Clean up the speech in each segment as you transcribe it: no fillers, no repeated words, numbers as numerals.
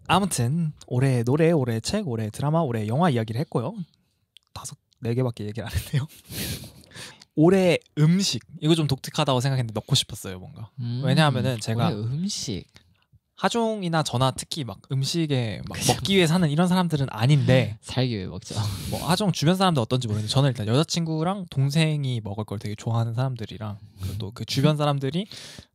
아무튼 올해 노래, 올해 책, 올해 드라마, 올해 영화 이야기를 했고요. 4개밖에 얘기를 안 했네요. 올해 음식 이거 좀 독특하다고 생각했는데 넣고 싶었어요 뭔가. 왜냐하면은 제가 올해 음식 하종이나 저나 특히 막 음식에 막 먹기 위해 사는 이런 사람들은 아닌데 살기 위해 먹죠. 뭐 하종 주변 사람들 어떤지 모르겠는데 저는 일단 여자친구랑 동생이 먹을 걸 되게 좋아하는 사람들이랑 또 그 주변 사람들이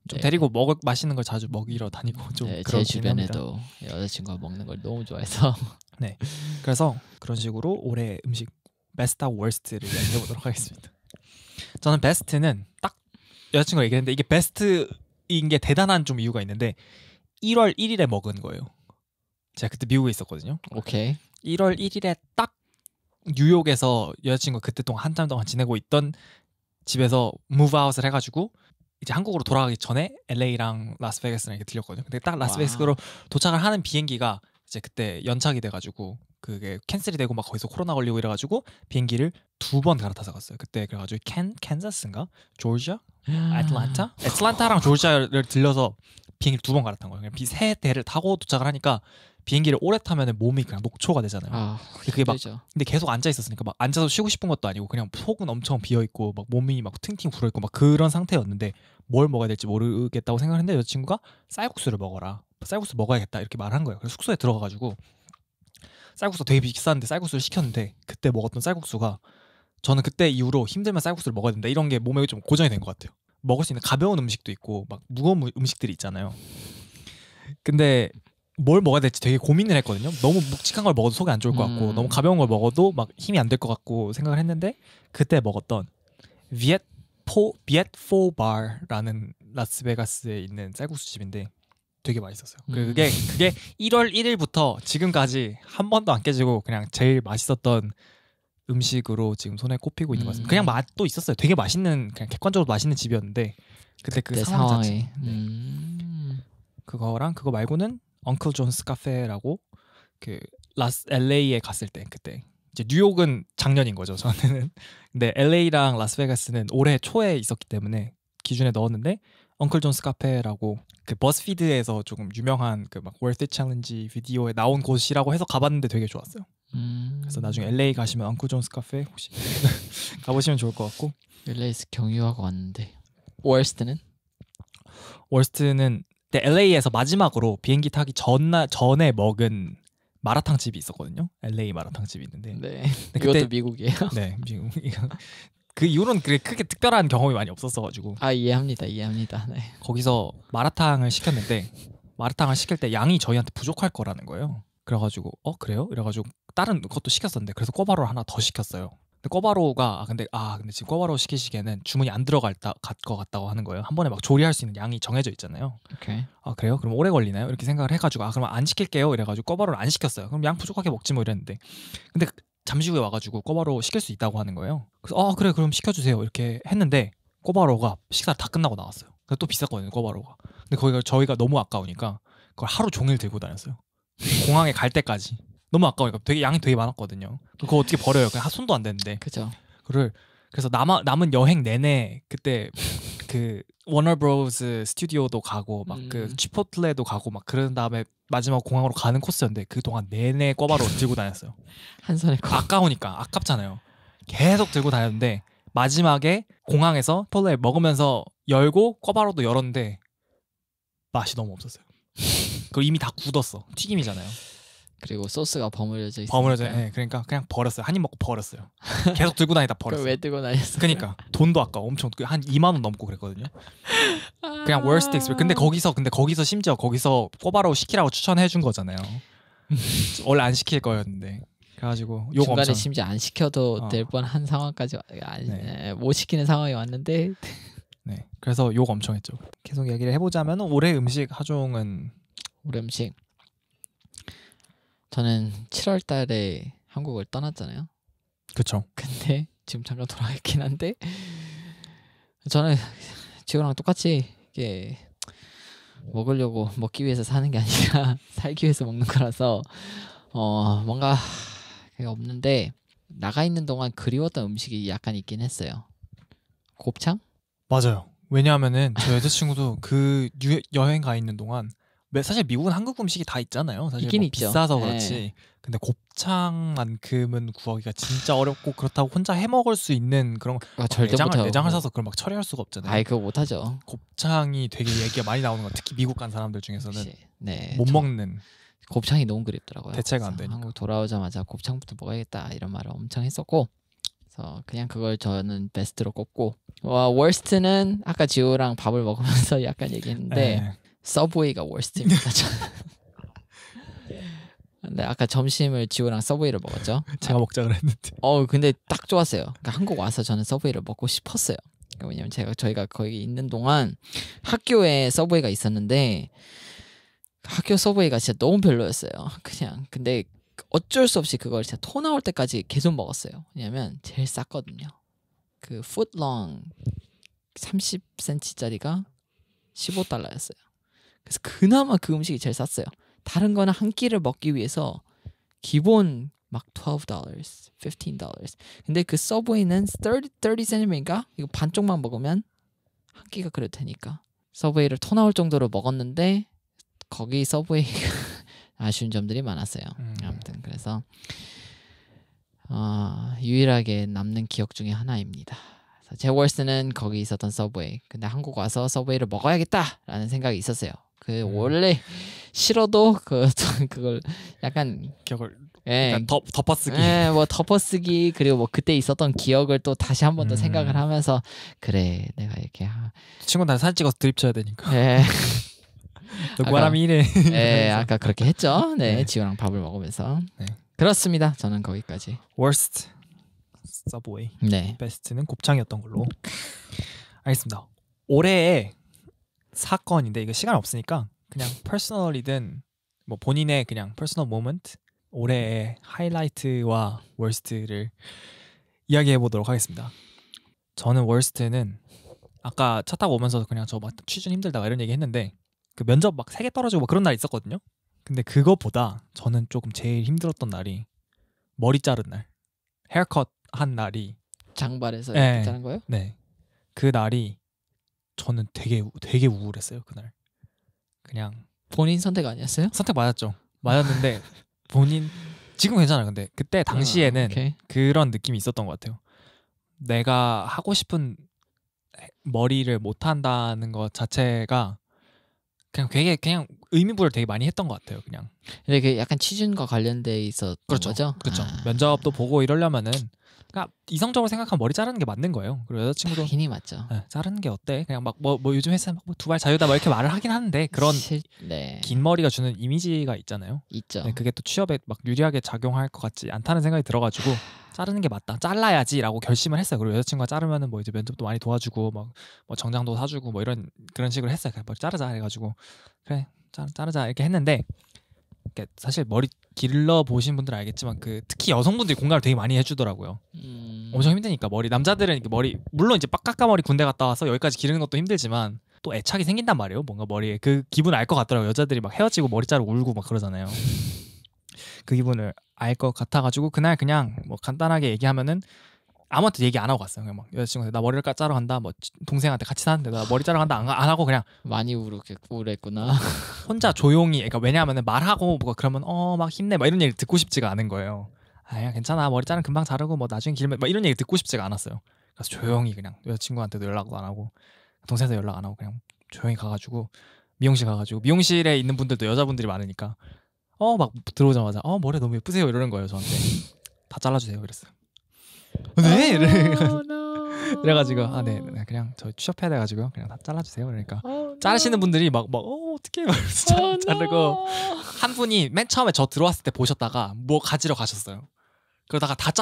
좀 네. 데리고 맛있는 걸 자주 먹이러 다니고 좀 네, 제 그런 주변에도 여자친구가 먹는 걸 너무 좋아해서 네. 그래서 그런 식으로 올해 음식 베스트하고 월스트를 얘기해 보도록 하겠습니다. 저는 베스트는 딱 여자친구가 얘기했는데 이게 베스트인 게 대단한 좀 이유가 있는데 1월 1일에 먹은 거예요. 제가 그때 미국에 있었거든요. 오케이. 1월 1일에 딱 뉴욕에서 여자친구가 그때 동안 한참 동안 지내고 있던 집에서 무브아웃을 해가지고 이제 한국으로 돌아가기 전에 LA랑 라스베가스랑 이렇게 들렸거든요. 근데 딱 라스베가스로 도착을 하는 비행기가 이제 그때 연착이 돼가지고 그게 캔슬이 되고 막 거기서 코로나 걸리고 이래가지고 비행기를 2번 갈아타서 갔어요. 그때 그래가지고 캔자스인가 조지아, 애틀란타랑 조지아를 들려서 비행기를 2번 갈아탄 거예요. 그냥 세 대를 타고 도착을 하니까 비행기를 오래 타면 몸이 그냥 녹초가 되잖아요. 그게 막 근데 계속 앉아 있었으니까 막 앉아서 쉬고 싶은 것도 아니고 그냥 속은 엄청 비어 있고 막 몸이 막 팅팅 불어 있고 막 그런 상태였는데 뭘 먹어야 될지 모르겠다고 생각했는데 여자친구가 쌀국수를 먹어라. 쌀국수 먹어야겠다 이렇게 말한 거예요. 그래서 숙소에 들어가가지고 쌀국수 되게 비싼데 쌀국수를 시켰는데 그때 먹었던 쌀국수가 저는 그때 이후로 힘들면 쌀국수를 먹어야 된다 이런 게 몸에 좀 고정이 된 것 같아요. 먹을 수 있는 가벼운 음식도 있고 막 무거운 음식들이 있잖아요. 근데 뭘 먹어야 될지 되게 고민을 했거든요. 너무 묵직한 걸 먹어도 속이 안 좋을 것 같고 너무 가벼운 걸 먹어도 막 힘이 안 될 것 같고 생각을 했는데 그때 먹었던 비엣포바라는 라스베가스에 있는 쌀국수 집인데 되게 맛있었어요. 그게 1월 1일부터 지금까지 한 번도 안 깨지고 그냥 제일 맛있었던 음식으로 지금 손에 꼽히고 있는 것 같습니다. 그냥 맛도 있었어요. 되게 맛있는 그냥 객관적으로 맛있는 집이었는데 그때 그 상황 자체. 그거랑 그거 말고는 엉클 존스 카페라고 그 LA에 갔을 때 그때 이제 뉴욕은 작년인 거죠 저는. 근데 LA랑 라스베가스는 올해 초에 있었기 때문에 기준에 넣었는데 엉클 존스 카페라고 그 버스피드에서 조금 유명한 그 막 월드 챌린지 비디오에 나온 곳이라고 해서 가봤는데 되게 좋았어요. 그래서 나중에 LA 가시면 엉클 존스 카페 혹시 가보시면 좋을 것 같고. LA에서 경유하고 왔는데 월스트는 LA에서 마지막으로 비행기 타기 전에 먹은 마라탕 집이 있었거든요. LA 마라탕 집이 있는데. 네. 그것도 미국이에요. 네, 미국. 그 이후로는 크게 특별한 경험이 많이 없었어가지고. 이해합니다. 네. 거기서 마라탕을 시켰는데 마라탕을 시킬 때 양이 저희한테 부족할 거라는 거예요. 그래가지고 그래요? 이래가지고 다른 것도 시켰었는데 그래서 꿔바로를 하나 더 시켰어요. 근데 꿔바로가 근데 지금 꿔바로 시키시기에는 주문이 안 들어갈 것 같다고 하는 거예요. 한 번에 막 조리할 수 있는 양이 정해져 있잖아요. 오케이. 그래요? 그럼 오래 걸리나요? 이렇게 생각을 해가지고 그럼 안 시킬게요. 이래가지고 꿔바로를 안 시켰어요. 그럼 양 부족하게 먹지 뭐 이랬는데 근데 잠시 후에 와가지고 꿔바로 시킬 수 있다고 하는 거예요. 그래서 그래 그럼 시켜주세요 이렇게 했는데 꿔바로가 식사 다 끝나고 나왔어요. 그래서 또 비쌌거든요 꿔바로가. 근데 거기가 저희가 너무 아까우니까 그걸 하루 종일 들고 다녔어요. 공항에 갈 때까지. 너무 아까우니까 양이 되게 많았거든요. 그거 어떻게 버려요? 그냥 손도 안 되는데. 그죠. 그래서 남은 여행 내내 그때 그 워너브로스 스튜디오도 가고 막 그 치포틀레도 가고 막 그런 다음에 마지막 공항으로 가는 코스였는데 그 동안 내내 꿔바로 들고 다녔어요. 한 손에 아까우니까 아깝잖아요. 계속 들고 다녔는데 마지막에 공항에서 치포틀레 먹으면서 열고 꿔바로도 열었는데 맛이 너무 없었어요. 그리고 이미 다 굳었어. 튀김이잖아요. 그리고 소스가 버무려져 있으니까. 그러니까 그냥 버렸어요. 한 입 먹고 버렸어요. 계속 들고 다니다 버렸어요. 왜 들고 다녔어? 그러니까 돈도 아까워. 엄청 한 2만 원 넘고 그랬거든요. 그냥 월스트 익스피리언스. 근데 거기서 심지어 거기서 꿔바로 시키라고 추천해 준 거잖아요. 원래 안 시킬 거였는데. 그래가지고 욕 중간에 엄청. 심지어 안 시켜도 될 뻔한 상황까지 못 시키는 상황이 왔는데. 네. 그래서 욕 엄청 했죠. 계속 얘기를 해보자면 올해 음식 하종은 올해 음식. 저는 7월 달에 한국을 떠났잖아요. 그쵸. 근데 지금 잠깐 돌아가 있긴 한데 저는 지호랑 똑같이 이게 먹기 위해서 사는 게 아니라 살기 위해서 먹는 거라서 뭔가 그게 없는데 나가 있는 동안 그리웠던 음식이 약간 있긴 했어요. 곱창? 맞아요. 왜냐하면은 저 여자친구도 그 여행 가 있는 동안 사실 미국은 한국 음식이 다 있잖아요. 사실 있긴 뭐 있죠. 비싸서 네. 그렇지. 근데 곱창만큼은 구하기가 진짜 어렵고 그렇다고 혼자 해 먹을 수 있는 그런 절대 못하고. 내장을 사서 그걸 막 처리할 수가 없잖아요. 아이 그거 못하죠. 곱창이 되게 얘기가 많이 나오는 거 특히 미국 간 사람들 중에서는 역시. 네. 못 먹는 곱창이 너무 그립더라고요. 대체가 안 그래서 되니까. 한국 돌아오자마자 곱창부터 먹어야겠다 이런 말을 엄청 했었고, 그래서 그냥 그걸 저는 베스트로 꼽고, 월스트는 아까 지호랑 밥을 먹으면서 약간 얘기했는데 네. 서브웨이가 월스트입니다. 저는. 근데 아까 점심을 지호랑 서브웨이를 먹었죠. 제가 먹자 그랬는데. 근데 딱 좋았어요. 그러니까 한국 와서 저는 서브웨이를 먹고 싶었어요. 그러니까 왜냐면 저희가 거기 있는 동안 학교에 서브웨이가 있었는데 학교 서브웨이가 진짜 너무 별로였어요. 그냥 근데 어쩔 수 없이 그걸 진짜 토 나올 때까지 계속 먹었어요. 왜냐면 제일 쌌거든요. 그 풋롱 30cm짜리가 15달러였어요. 그래서 그나마 그 음식이 제일 쌌어요. 다른 거는 한 끼를 먹기 위해서 기본 막 $12, $15. 근데 그 서브웨이는 30cm인가? 이거 반쪽만 먹으면 한 끼가 그래도 되니까. 서브웨이를 토 나올 정도로 먹었는데 거기 서브웨이가 아쉬운 점들이 많았어요. 아무튼 그래서 유일하게 남는 기억 중에 하나입니다. 그래서 제 월스는 거기 있었던 서브웨이. 근데 한국 와서 서브웨이를 먹어야겠다라는 생각이 있었어요. 그 원래 싫어도 그걸 약간 기억을 그러니까 덮어쓰기. 뭐 덮어쓰기 그리고 뭐 그때 있었던 기억을 또 다시 한 번 더 생각을 하면서 그래 내가 이렇게 친구들 사진 찍어서 드립 쳐야 되니까. 예. 누구라미 이래. 예, 아까 그렇게 했죠. 네, 지호랑 밥을 먹으면서. 네. 그렇습니다. 저는 거기까지. Worst 서브웨이. 네. 베스트는 곱창이었던 걸로. 알겠습니다. 올해의 사건인데 이거 시간 없으니까 그냥 퍼스널이든 뭐 본인의 그냥 퍼스널 모먼트 올해의 하이라이트와 월스트를 이야기해 보도록 하겠습니다. 저는 월스트는 아까 차 타고 오면서 그냥 저 막 취준 힘들다 이런 얘기 했는데 그 면접 막 3개 떨어지고 막 그런 날 있었거든요. 근데 그거보다 저는 조금 제일 힘들었던 날이 머리 자른 날, 헤어컷 한 날이 장발에서 네. 이렇게 자른 거예요? 네. 그 날이 저는 되게 우울했어요. 그날. 그냥 본인 선택 아니었어요? 선택 맞았죠. 맞았는데 본인 지금 괜찮아요. 근데 그때 당시에는 오케이. 그런 느낌이 있었던 것 같아요. 내가 하고 싶은 머리를 못 한다는 것 자체가 그냥 의미부여를 되게 많이 했던 것 같아요. 그냥. 근데 그 약간 취준과 관련돼 있었던 거죠? 그렇죠. 면접도 보고 이러려면은 그러니까 이성적으로 생각하면 머리 자르는 게 맞는 거예요. 그리고 여자친구도 당연히 맞죠. 자르는 게 어때? 그냥 막 뭐 요즘 회사 뭐 두발 자유다 뭐 이렇게 말을 하긴 하는데 그런 네. 긴 머리가 주는 이미지가 있잖아요. 있죠. 네, 그게 또 취업에 막 유리하게 작용할 것 같지 않다는 생각이 들어가지고 자르는 게 맞다. 잘라야지라고 결심을 했어요. 그리고 여자친구가 자르면은 뭐 이제 면접도 많이 도와주고 막 뭐 정장도 사주고 뭐 그런 식으로 했어요. 그냥 머리 자르자 해가지고 그래 자르자 이렇게 했는데 사실 머리 길러 보신 분들은 알겠지만 그 특히 여성분들이 공감을 되게 많이 해주더라고요. 엄청 힘드니까 머리 남자들은 이렇게 머리 물론 이제 빡깎아 머리 군대 갔다 와서 여기까지 기르는 것도 힘들지만 또 애착이 생긴단 말이에요. 뭔가 머리에 그 기분 알 것 같더라고요. 여자들이 막 헤어지고 머리 자르고 울고 막 그러잖아요. 그 기분을 알 것 같아가지고 그날 그냥 뭐 간단하게 얘기하면은 아무한테 얘기 안 하고 갔어요. 그냥 막 여자친구한테 나 머리를 자르러 간다. 뭐 동생한테 같이 사는데 나 머리 자르러 간다 안 하고 그냥 많이 우울했구나. 혼자 조용히. 그러니까 왜냐하면은 말하고 뭐 그러면 막 힘내 막 이런 얘기 듣고 싶지가 않은 거예요. 야 괜찮아 머리 자르면 금방 자르고 뭐 나중에 길면 막 이런 얘기 듣고 싶지가 않았어요. 그래서 조용히 그냥 여자친구한테도 연락도 안 하고 동생한테 연락 안 하고 그냥 조용히 가가지고 미용실 가가지고 미용실에 있는 분들도 여자분들이 많으니까 막 들어오자마자 머리 너무 예쁘세요 이러는 거예요 저한테. 다 잘라주세요 그랬어요. 네 그래가지고 네 그냥 저 취업해야 돼가지고 그냥 다 잘라주세요 그러니까 자르시는 분들이 막 어떻게 말해서 자르고 한 분이 맨 처음에 저 들어왔을 때 보셨다가 뭐 가지러 가셨어요. 그러다가 다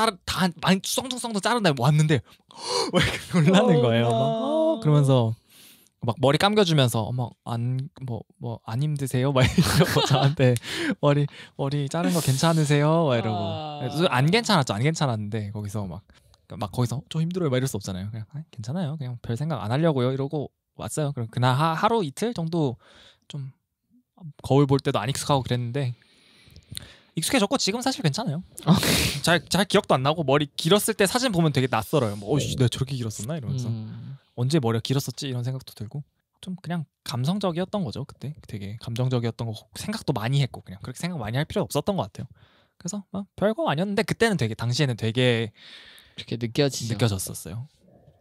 많이 썽썽썽 자른 다음에 왔는데 막 이렇게 놀라는 거예요. 막 그러면서 막 머리 감겨주면서 안 힘드세요? 막 이러고 저한테 머리 자른 거 괜찮으세요? 막 이러고 안 괜찮았죠. 안 괜찮았는데 거기서 막 거기서 좀 힘들어요. 막 이럴 수 없잖아요. 그냥 괜찮아요. 그냥 별 생각 안 하려고요. 이러고 왔어요. 그럼 그날 하루 이틀 정도 좀 거울 볼 때도 안 익숙하고 그랬는데 익숙해졌고 지금 사실 괜찮아요. 잘 기억도 안 나고 머리 길었을 때 사진 보면 되게 낯설어요. 내가 저렇게 길었었나 이러면서 언제 머리가 길었었지 이런 생각도 들고 좀 그냥 감성적이었던 거죠. 그때 되게 감정적이었던 거 생각도 많이 했고 그냥 그렇게 생각 많이 할 필요 없었던 것 같아요. 그래서 별거 아니었는데 그때는 되게 당시에는 되게 그렇게 느껴지죠. 느껴졌었어요.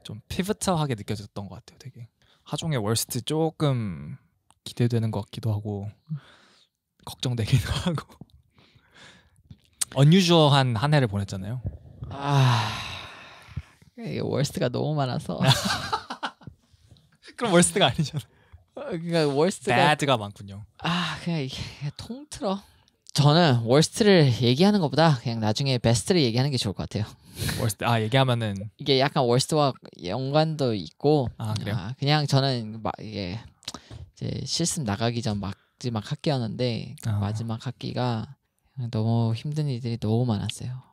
좀 피부터하게 느껴졌던 것 같아요. 되게 하종의 월스트 조금 기대되는 것 같기도 하고 걱정되기도 하고 언유저한 한 해를 보냈잖아요. 이게 월스트가 너무 많아서 그럼 월스트가 아니잖아. 그러니까 월스트가 bad가 많군요. 그냥 이게 통틀어. 저는 월스트를 얘기하는 것보다 그냥 나중에 베스트를 얘기하는 게 좋을 것 같아요. 월스트 얘기하면은 이게 약간 월스트와 연관도 있고 그래요? 그냥 저는 이게 이제 실습 나가기 전 마지막 학기였는데 마지막 학기가 너무 힘든 일들이 너무 많았어요.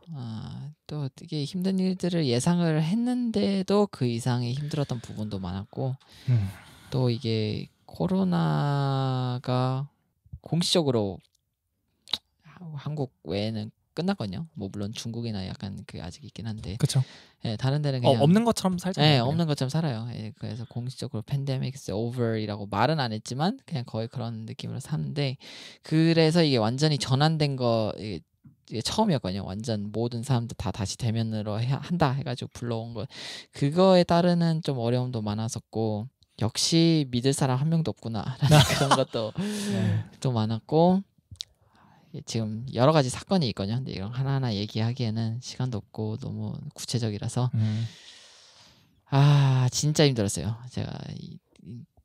또 이게 힘든 일들을 예상을 했는데도 그 이상의 힘들었던 부분도 많았고 또 이게 코로나가 공식적으로 한국 외에는 끝났거든요. 뭐 물론 중국이나 약간 그 아직 있긴 한데, 그렇죠. 예, 다른 데는 그냥 없는 것처럼 살잖아요. 예, 없는 것처럼 살아요. 예, 그래서 공식적으로 팬데믹스 over이라고 말은 안 했지만 그냥 거의 그런 느낌으로 사는데, 그래서 이게 완전히 전환된 거 이게 처음이었거든요. 완전 모든 사람들 다 다시 대면으로 한다 해가지고 불러온 거, 그거에 따르는 좀 어려움도 많았었고, 역시 믿을 사람 한 명도 없구나 라는 그런 것도 또 많았고. 지금 여러 가지 사건이 있거든요. 근데 이런 하나하나 얘기하기에는 시간도 없고 너무 구체적이라서 진짜 힘들었어요. 제가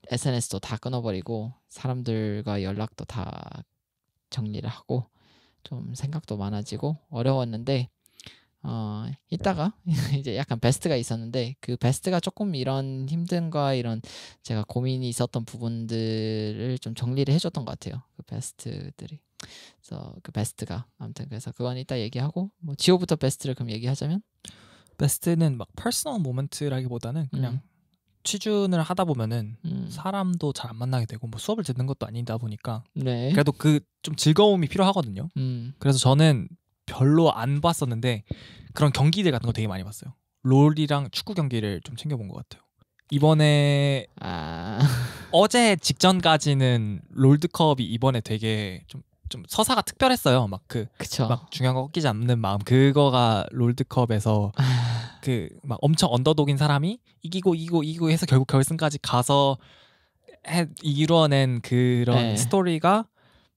SNS도 다 끊어버리고 사람들과 연락도 다 정리를 하고 좀 생각도 많아지고 어려웠는데 이따가 이제 약간 베스트가 있었는데 그 베스트가 조금 이런 힘듦과 이런 제가 고민이 있었던 부분들을 좀 정리를 해줬던 것 같아요. 그 베스트들이. 그래서 그 베스트가 아무튼 그래서 그건 이따 얘기하고 뭐 지호부터 베스트를 그럼 얘기하자면 베스트는 막 퍼스널 모먼트라기보다는 그냥 취준을 하다 보면은 사람도 잘 안 만나게 되고 뭐 수업을 듣는 것도 아니다 보니까 네. 그래도 그 좀 즐거움이 필요하거든요. 그래서 저는 별로 안 봤었는데 그런 경기들 같은 거 되게 많이 봤어요. 롤이랑 축구 경기를 좀 챙겨본 것 같아요. 이번에 어제 직전까지는 롤드컵이 이번에 되게 좀 서사가 특별했어요. 막 그쵸. 막 중요한 거 꺾이지 않는 마음, 그거가 롤드컵에서 그 막 엄청 언더독인 사람이 이기고 해서 결국 결승까지 가서 이뤄낸 그런 스토리가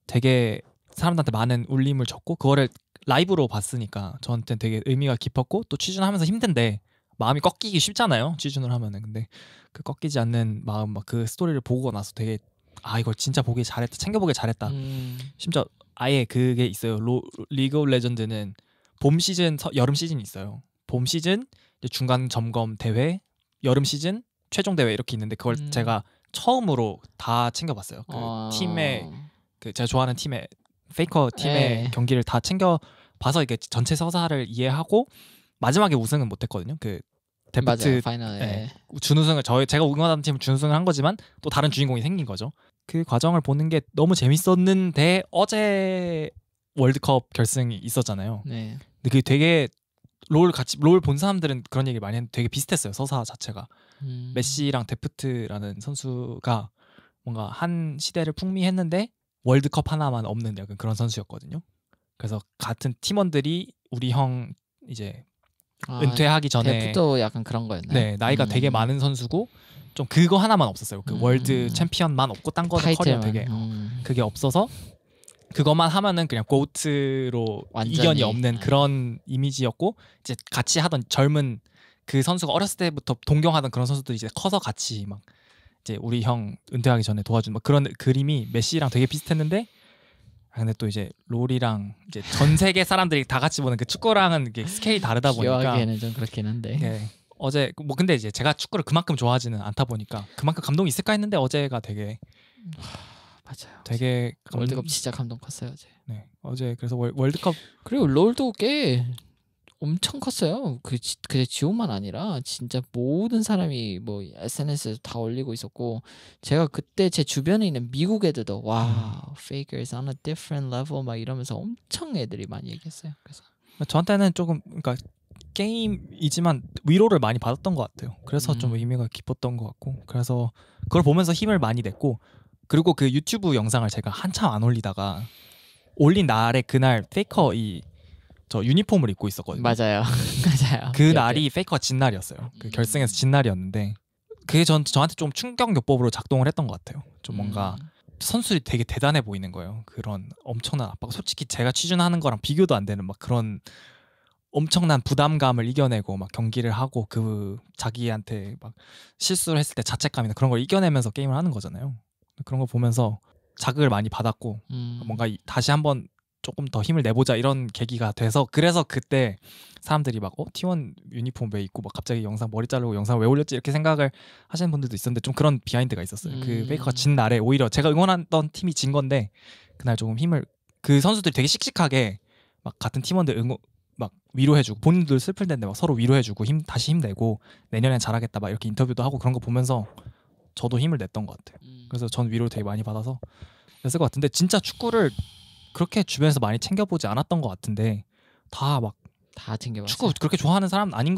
되게 사람들한테 많은 울림을 줬고, 그거를 라이브로 봤으니까 저한테는 되게 의미가 깊었고, 또 취준하면서 힘든데 마음이 꺾이기 쉽잖아요, 취준을 하면은. 근데 그 꺾이지 않는 마음, 막 그 스토리를 보고 나서 되게 이걸 진짜 보기 잘했다, 챙겨보기 잘했다. 심지어 아예 그게 있어요. 리그 오브 레전드는 봄 시즌, 여름 시즌이 있어요. 봄 시즌 중간 점검 대회, 여름 시즌 최종 대회 이렇게 있는데 그걸 제가 처음으로 다 챙겨봤어요. 그 팀의 그 제가 좋아하는 팀의 페이커 팀의 경기를 다 챙겨봐서 이게 전체 서사를 이해하고, 마지막에 우승은 못했거든요. 그 데프트 파이널에 준우승을 제가 응원하는 팀은 준우승을 한 거지만 또 다른 주인공이 생긴 거죠. 그 과정을 보는 게 너무 재밌었는데 어제 월드컵 결승이 있었잖아요. 네. 근데 그게 되게 롤 본 사람들은 그런 얘기 많이 했는데 되게 비슷했어요. 서사 자체가. 메시랑 데프트라는 선수가 뭔가 한 시대를 풍미했는데 월드컵 하나만 없는 약간 그런 선수였거든요. 그래서 같은 팀원들이 우리 형 이제 은퇴하기 전에 데프트도 약간 그런 거였나요? 네, 나이가 되게 많은 선수고 좀 그거 하나만 없었어요. 그 월드 챔피언만 없고 딴 거는 커리어 되게 그게 없어서 그것만 하면은 그냥 고트로 이견이 없는 그런 이미지였고, 이제 같이 하던 젊은 그 선수가 어렸을 때부터 동경하던 그런 선수들이 이제 커서 같이 막 이제 우리 형 은퇴하기 전에 도와준 막 그런 그림이 메시랑 되게 비슷했는데, 근데 또 이제 롤이랑 이제 전 세계 사람들이 다 같이 보는 그 축구랑은 이게 스케일이 다르다 보니까 기억하기에는 좀 그렇긴 한데. 네. 어제 뭐 근데 이제 제가 축구를 그만큼 좋아하지는 않다 보니까 그만큼 감동이 있을까 했는데 어제가 되게 맞아요. 되게 월드컵 진짜 감동 컸어요 어제. 네, 어제 그래서 월드컵 그리고 롤도 꽤 엄청 컸어요. 그게 지호만 아니라 진짜 모든 사람이 뭐 SNS에 다 올리고 있었고, 제가 그때 제 주변에 있는 미국 애들도 와, Faker's on a different level 막 이러면서 엄청 애들이 많이 얘기했어요. 그래서 저한테는 조금 그러니까 게임이지만 위로를 많이 받았던 것 같아요. 그래서 좀 의미가 깊었던 것 같고 그래서 그걸 보면서 힘을 많이 냈고 그리고 그 유튜브 영상을 제가 한참 안 올리다가 올린 날에 그날 페이커 저 유니폼을 입고 있었거든요. 맞아요. 맞아요. 그 날이 페이커가 진 날이었어요. 그 결승에서 진 날이었는데 그게 저한테 좀 충격요법으로 작동을 했던 것 같아요. 좀 뭔가 선수들이 되게 대단해 보이는 거예요. 그런 엄청난 압박. 솔직히 제가 취준하는 거랑 비교도 안 되는 막 그런 엄청난 부담감을 이겨내고 막 경기를 하고 그 자기한테 막 실수를 했을 때 자책감이나 그런 걸 이겨내면서 게임을 하는 거잖아요. 그런 거 보면서 자극을 많이 받았고 뭔가 다시 한번 조금 더 힘을 내보자 이런 계기가 돼서 그래서 그때 사람들이 막 T1 유니폼 왜 입고 막 갑자기 영상 머리 자르고 영상 왜 올렸지 이렇게 생각을 하시는 분들도 있었는데 좀 그런 비하인드가 있었어요. 그 페이커가 진 날에 오히려 제가 응원했던 팀이 진 건데 그날 조금 힘을 그 선수들이 되게 씩씩하게 막 같은 팀원들 막 위로해주고 본인들 슬플 텐데 막 서로 위로해주고 다시 힘내고 내년엔 잘하겠다 막 이렇게 인터뷰도 하고 그런 거 보면서 저도 힘을 냈던 것 같아요. 그래서 전 위로를 되게 많이 받아서 그랬을 것 같은데 진짜 축구를 그렇게 주변에서 많이 챙겨보지 않았던 것 같은데 다 챙겨봤어요. 축구 그렇게 좋아하는 사람 아닌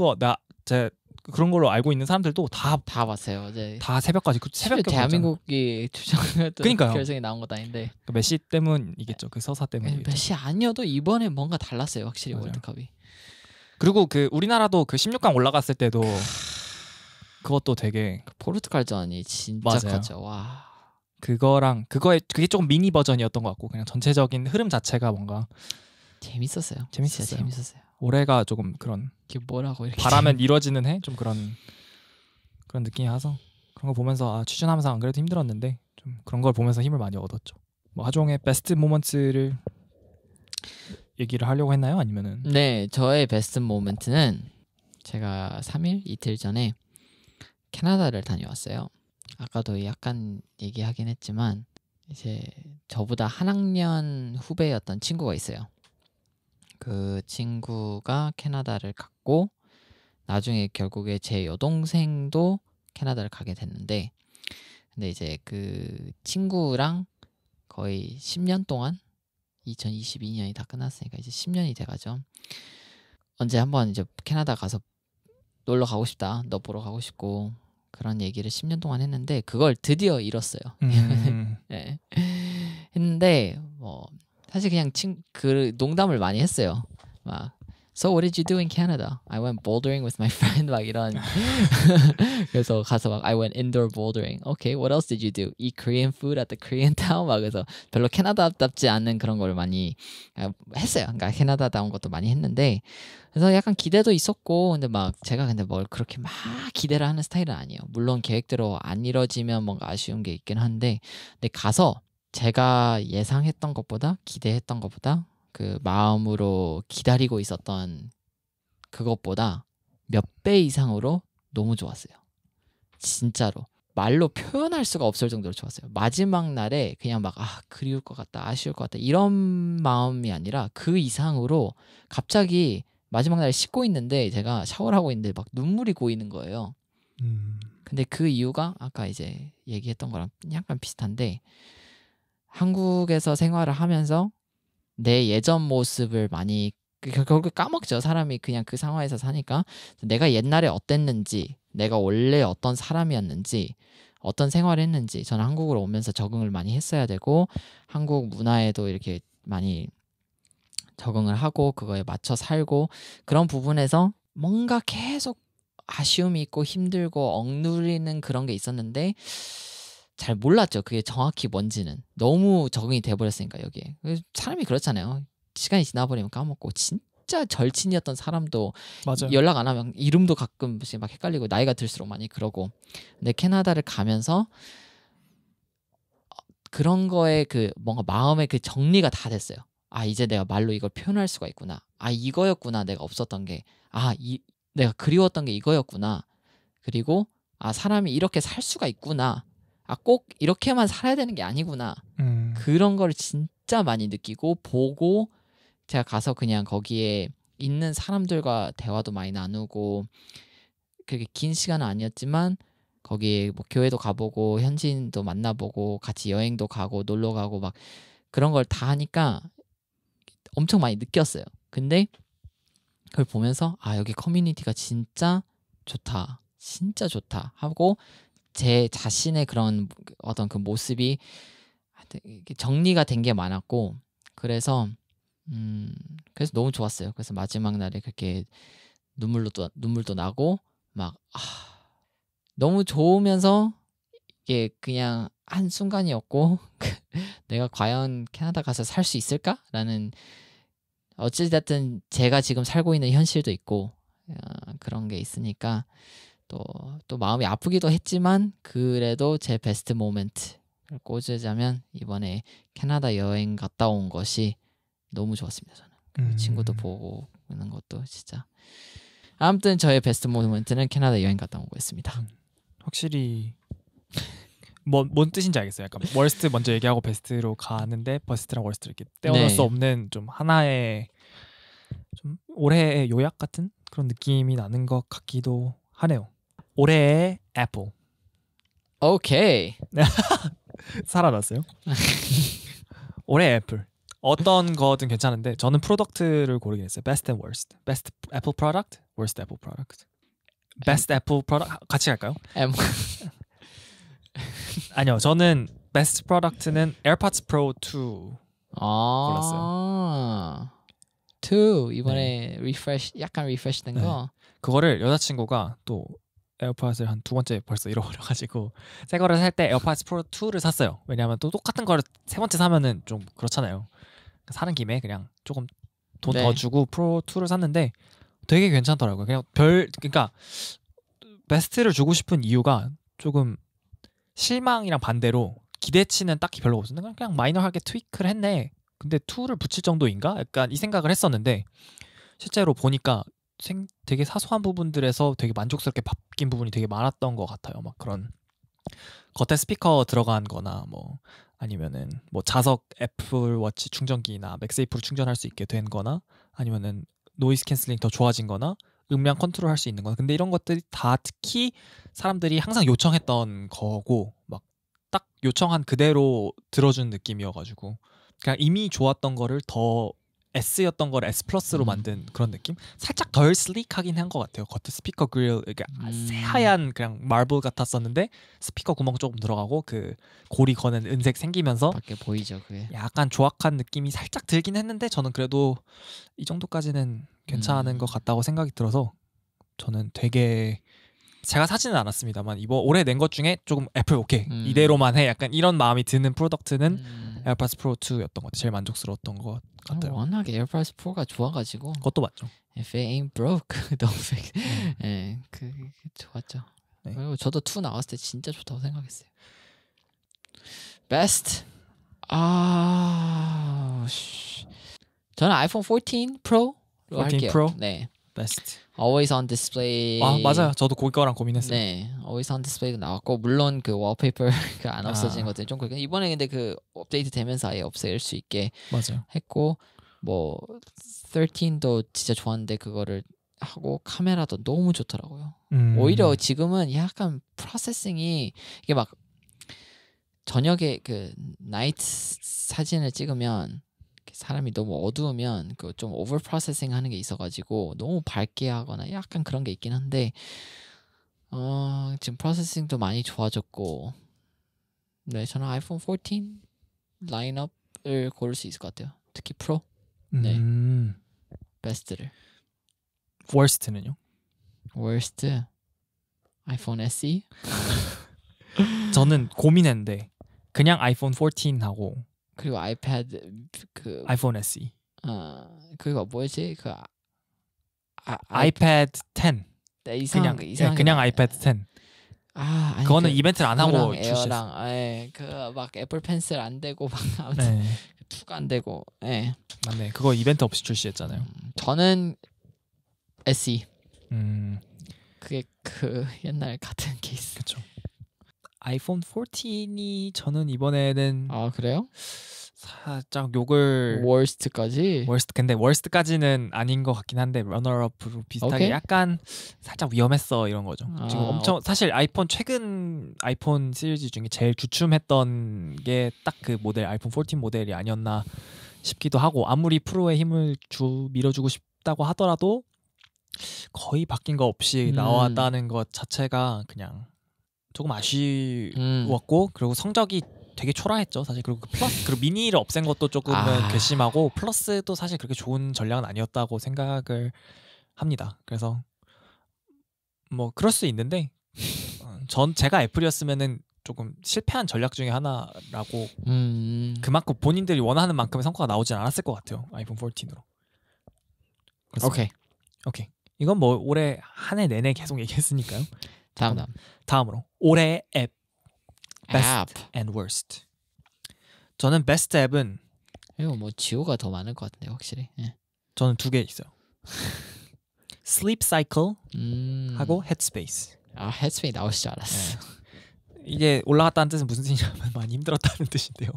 제 그런 걸로 알고 있는 사람들도 다 봤어요. 이제 다 새벽까지 새벽 대한민국이 주장했던 그러니까요. 결승에 나온 것도 아닌데 메시 때문이겠죠. 그 서사 때문이겠죠. 메시 아니어도 이번에 뭔가 달랐어요. 확실히 맞아요. 월드컵이. 그리고 그 우리나라도 그 16강 올라갔을 때도 그것도 되게 포르투갈전이 진짜 맞아요. 컸죠. 와. 그게 조금 미니 버전이었던 것 같고 그냥 전체적인 흐름 자체가 뭔가 재밌었어요. 재밌었어요. 재밌었어요. 올해가 조금 그런 이게 뭐라고 이렇게 바라면 이루어지는 해 좀 그런 느낌이 와서 그런 거 보면서 취준하면서 안 그래도 힘들었는데 좀 그런 걸 보면서 힘을 많이 얻었죠. 뭐 하종의 베스트 모먼트를 얘기를 하려고 했나요? 아니면은 네, 저의 베스트 모멘트는 제가 3일 이틀 전에 캐나다를 다녀왔어요. 아까도 약간 얘기하긴 했지만 이제 저보다 한 학년 후배였던 친구가 있어요. 그 친구가 캐나다를 갔고 나중에 결국에 제 여동생도 캐나다를 가게 됐는데 근데 이제 그 친구랑 거의 10년 동안 2022년이 다 끝났으니까 이제 10년이 돼가죠. 언제 한번 이제 캐나다 가서 놀러 가고 싶다. 너 보러 가고 싶고 그런 얘기를 10년 동안 했는데 그걸 드디어 이뤘어요. 네. 했는데 뭐 사실 그냥 그 농담을 많이 했어요. 막 So what did you do in Canada? I went bouldering with my friend 막 이런 그래서 가서 막 I went indoor bouldering. Okay, what else did you do? Eat Korean food at the Korean town? 막 그래서 별로 캐나다답지 않은 그런 걸 많이 했어요. 그러니까 캐나다다운 것도 많이 했는데 그래서 약간 기대도 있었고 근데 막 제가 근데 뭘 그렇게 막 기대를 하는 스타일은 아니에요. 물론 계획대로 안 이뤄지면 뭔가 아쉬운 게 있긴 한데 근데 가서 제가 예상했던 것보다 기대했던 것보다 그 마음으로 기다리고 있었던 그것보다 몇 배 이상으로 너무 좋았어요. 진짜로 말로 표현할 수가 없을 정도로 좋았어요. 마지막 날에 그냥 막 그리울 것 같다 아쉬울 것 같다 이런 마음이 아니라 그 이상으로 갑자기 마지막 날에 씻고 있는데 제가 샤워를 하고 있는데 막 눈물이 고이는 거예요. 근데 그 이유가 아까 이제 얘기했던 거랑 약간 비슷한데 한국에서 생활을 하면서 내 예전 모습을 많이 결국 까먹죠. 사람이 그냥 그 상황에서 사니까 내가 옛날에 어땠는지 내가 원래 어떤 사람이었는지 어떤 생활을 했는지 저는 한국으로 오면서 적응을 많이 했어야 되고 한국 문화에도 이렇게 많이 적응을 하고 그거에 맞춰 살고 그런 부분에서 뭔가 계속 아쉬움이 있고 힘들고 억누리는 그런 게 있었는데 잘 몰랐죠. 그게 정확히 뭔지는. 너무 적응이 돼버렸으니까 여기에. 사람이 그렇잖아요. 시간이 지나버리면 까먹고 진짜 절친이었던 사람도 맞아요. 연락 안 하면 이름도 가끔씩 막 헷갈리고 나이가 들수록 많이 그러고 근데 캐나다를 가면서 그런 거에 그 뭔가 마음의 그 정리가 다 됐어요. 이제 내가 말로 이걸 표현할 수가 있구나. 이거였구나 내가 없었던 게. 내가 그리웠던 게 이거였구나. 그리고 사람이 이렇게 살 수가 있구나. 꼭 이렇게만 살아야 되는 게 아니구나. 그런 걸 진짜 많이 느끼고 보고 제가 가서 그냥 거기에 있는 사람들과 대화도 많이 나누고 그렇게 긴 시간은 아니었지만 거기에 뭐 교회도 가보고 현지인도 만나보고 같이 여행도 가고 놀러 가고 막 그런 걸 다 하니까 엄청 많이 느꼈어요. 근데 그걸 보면서 아 여기 커뮤니티가 진짜 좋다, 진짜 좋다 하고 제 자신의 그런 어떤 그 모습이 정리가 된 게 많았고 그래서 너무 좋았어요. 그래서 마지막 날에 그렇게 눈물도 나고 막 너무 좋으면서 이게 그냥 한 순간이었고 내가 과연 캐나다 가서 살 수 있을까라는 어찌됐든 제가 지금 살고 있는 현실도 있고 그런 게 있으니까 또 마음이 아프기도 했지만 그래도 제 베스트 모멘트를 꽂으자면 이번에 캐나다 여행 갔다 온 것이 너무 좋았습니다. 저는 친구도 보고 그런 것도 진짜 아무튼 저의 베스트 모멘트는 캐나다 여행 갔다 온 거였습니다. 확실히 뭔 뜻인지 알겠어요. 약간 월스트 먼저 얘기하고 베스트로 가는데 베스트랑 월스트 이렇게 떼어놓을 수 없는 좀 하나의 좀 올해의 요약 같은 그런 느낌이 나는 것 같기도 하네요. 올해의 애플. 오케이. 살아났어요. 올해의 애플. 어떤 거든 괜찮은데 저는 프로덕트를 고르긴 했어요. Best and worst. Best Apple product, worst Apple product. Best Apple product 같이 갈까요? 아니요, 저는 Best product는 AirPods Pro 2 골랐어요. 2 이번에 약간 리프레시 된 거. 그거를 여자친구가 또 에어팟을 한 2번째 벌써 잃어버려가지고 새 거를 살 때 에어팟 프로 2를 샀어요. 왜냐하면 또 똑같은 거를 3번째 사면은 좀 그렇잖아요. 사는 김에 그냥 조금 돈 더 주고 프로 2를 샀는데 되게 괜찮더라고요. 그러니까 베스트를 주고 싶은 이유가 조금 실망이랑 반대로 기대치는 딱히 별로 없었는데 그냥 마이너하게 트위크를 했네. 근데 2를 붙일 정도인가? 약간 이 생각을 했었는데 실제로 보니까 되게 사소한 부분들에서 되게 만족스럽게 바뀐 부분이 되게 많았던 것 같아요. 막 그런 겉에 스피커 들어간 거나 뭐 아니면은 뭐 자석 애플워치 충전기나 맥세이프로 충전할 수 있게 된 거나 아니면은 노이즈 캔슬링 더 좋아진 거나 음량 컨트롤 할 수 있는 거나 근데 이런 것들이 다 특히 사람들이 항상 요청했던 거고 막 딱 요청한 그대로 들어준 느낌이어가지고 그냥 이미 좋았던 거를 더 S였던 걸 S 플러스로 만든 그런 느낌? 살짝 덜 슬릭하긴 한 것 같아요. 겉에 스피커 그릴 이게 새하얀 그냥 마블 같았었는데 스피커 구멍 조금 들어가고 그 고리 거는 은색 생기면서 밖에 보이죠 그게. 약간 조악한 느낌이 살짝 들긴 했는데 저는 그래도 이 정도까지는 괜찮은 것 같다고 생각이 들어서 저는 되게 제가 사지는 않았습니다만 이번 올해 낸 것 중에 조금 애플 오케이 이대로만 해 약간 이런 마음이 드는 프로덕트는 에어팟스 프로 2였던 것 같아요. 제일 만족스러웠던 것 같아요. 워낙에 에어팟스 프로가 좋아가지고 그것도 맞죠. If it ain't broke, don't fix. 네, 그 좋았죠. 네. 그리고 저도 2 나왔을 때 진짜 좋다고 생각했어요. Best. 저는 아이폰 14 Pro로 14 할게요. Pro? 네. Best. Always on display. 맞아요. 저도 그거랑 고민했어요. 네, Always on display도 나왔고 물론 그 월페이퍼가 안 없어진 것들이 좀 그렇게 이번에 근데 그 업데이트 되면서 아예 없앨 수 있게 맞아요. 했고 뭐 13도 진짜 좋았는데 그거를 하고 카메라도 너무 좋더라고요. 오히려 지금은 약간 프로세싱이 이게 막 저녁에 그 나이트 사진을 찍으면 사람이 너무 어두우면 그 좀 오버 프로세싱 하는 게 있어가지고 너무 밝게 하거나 약간 그런 게 있긴 한데 지금 프로세싱도 많이 좋아졌고 네 저는 아이폰 14 라인업을 고를 수 있을 것 같아요. 특히 프로 네 베스트를. worst는요? worst 아이폰 SE. 저는 고민했는데 그냥 아이폰 14하고 그리고 아이패드 그 아이폰 SE. 그거 뭐지 그 아이패드 10. 그냥 아이패드 10. 아니, 그거는 이벤트를 안 하고 출시했어요. 그막 애플 펜슬 안 되고 막 아무튼 투가 안 되고. 맞네. 그거 이벤트 없이 출시했잖아요. 저는 SE. 그게 그 옛날 같은 케이스. 그렇죠. 아이폰 14이 저는 이번에는 그래요? 살짝 욕을 월스트까지. 근데 월스트까지는 아닌 것 같긴 한데 러너업으로 비슷하게 오케이? 약간 살짝 위험했어 이런 거죠. 지금 엄청 사실 최근 아이폰 시리즈 중에 제일 주춤했던 게 딱 그 모델 아이폰 14 모델이 아니었나 싶기도 하고 아무리 프로의 힘을 밀어주고 싶다고 하더라도 거의 바뀐 거 없이 나왔다는 것 자체가 그냥 조금 아쉬웠고 그리고 성적이 되게 초라했죠 사실. 그리고 그 플러스 그리고 미니를 없앤 것도 조금은 괘씸하고 플러스도 사실 그렇게 좋은 전략은 아니었다고 생각을 합니다. 그래서 뭐 그럴 수 있는데 제가 애플이었으면은 조금 실패한 전략 중에 하나라고 그만큼 본인들이 원하는 만큼의 성과가 나오진 않았을 것 같아요 아이폰 14으로. 오케이. 이건 뭐 올해 한 해 내내 계속 얘기했으니까요. 다음으로 올해의 앱 Best and Worst. 저는 Best 앱은 이거 뭐 지오가 더 많을 것 같은데 확실히. 예. 저는 2개 있어요. Sleep Cycle 하고 Headspace. Headspace 나오실 줄 알았어. 이게 올라갔다는 뜻은 무슨 뜻이냐면 많이 힘들었다는 뜻인데요.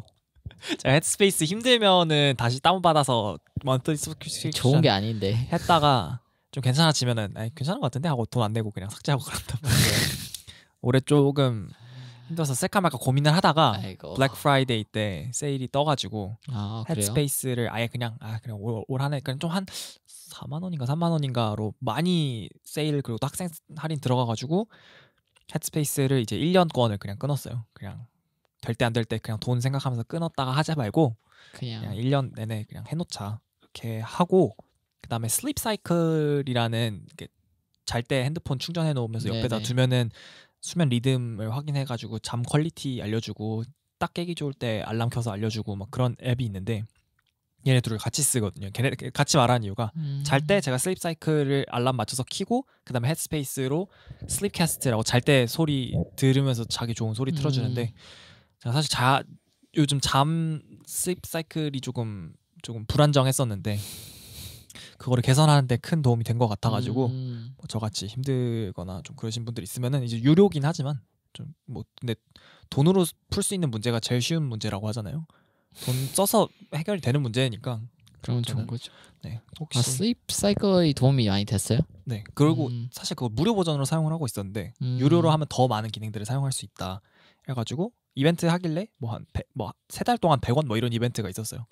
제가 Headspace 힘들면은 다시 다운받아서 monthly subscription 좋은 게 아닌데 했다가 좀 괜찮아지면은 괜찮은 것 같은데 하고 돈 안 내고 그냥 삭제하고 그런단 말이에요. 올해 조금 힘들어서 셀까 말까 고민을 하다가 블랙 프라이데이 때 세일이 떠가지고 헤드스페이스를 아예 그냥 올 한 해 그냥 좀 한 4만 원인가 3만 원인가로 많이 세일 그리고 또 학생 할인 들어가가지고 헤드스페이스를 이제 1년권을 그냥 끊었어요. 그냥 될 때 안 될 때 그냥 돈 생각하면서 끊었다가 하지 말고 그냥 1년 내내 그냥 해놓자 이렇게 하고 그다음에 슬립 사이클이라는 잘 때 핸드폰 충전해 놓으면서 옆에다 두면은 수면 리듬을 확인해가지고 잠 퀄리티 알려주고 딱 깨기 좋을 때 알람 켜서 알려주고 막 그런 앱이 있는데 얘네 둘을 같이 쓰거든요. 걔네 같이 말하는 이유가 잘 때 제가 슬립 사이클을 알람 맞춰서 키고 그다음에 헤드스페이스로 슬립 캐스트라고 잘 때 소리 들으면서 자기 좋은 소리 틀어주는데 제가 사실 요즘 잠 슬립 사이클이 조금 불안정했었는데 그거를 개선하는데 큰 도움이 된 것 같아가지고 뭐 저같이 힘들거나 좀 그러신 분들 있으면은 이제 유료긴 하지만 좀 뭐 근데 돈으로 풀 수 있는 문제가 제일 쉬운 문제라고 하잖아요. 돈 써서 해결이 되는 문제니까. 그럼 좋은 거죠. 네, 혹시 슬립 사이클이 도움이 많이 됐어요? 네, 그리고 사실 그거 무료 버전으로 사용을 하고 있었는데 유료로 하면 더 많은 기능들을 사용할 수 있다 해가지고 이벤트 하길래 뭐 한 3달 동안 100원 뭐 이런 이벤트가 있었어요.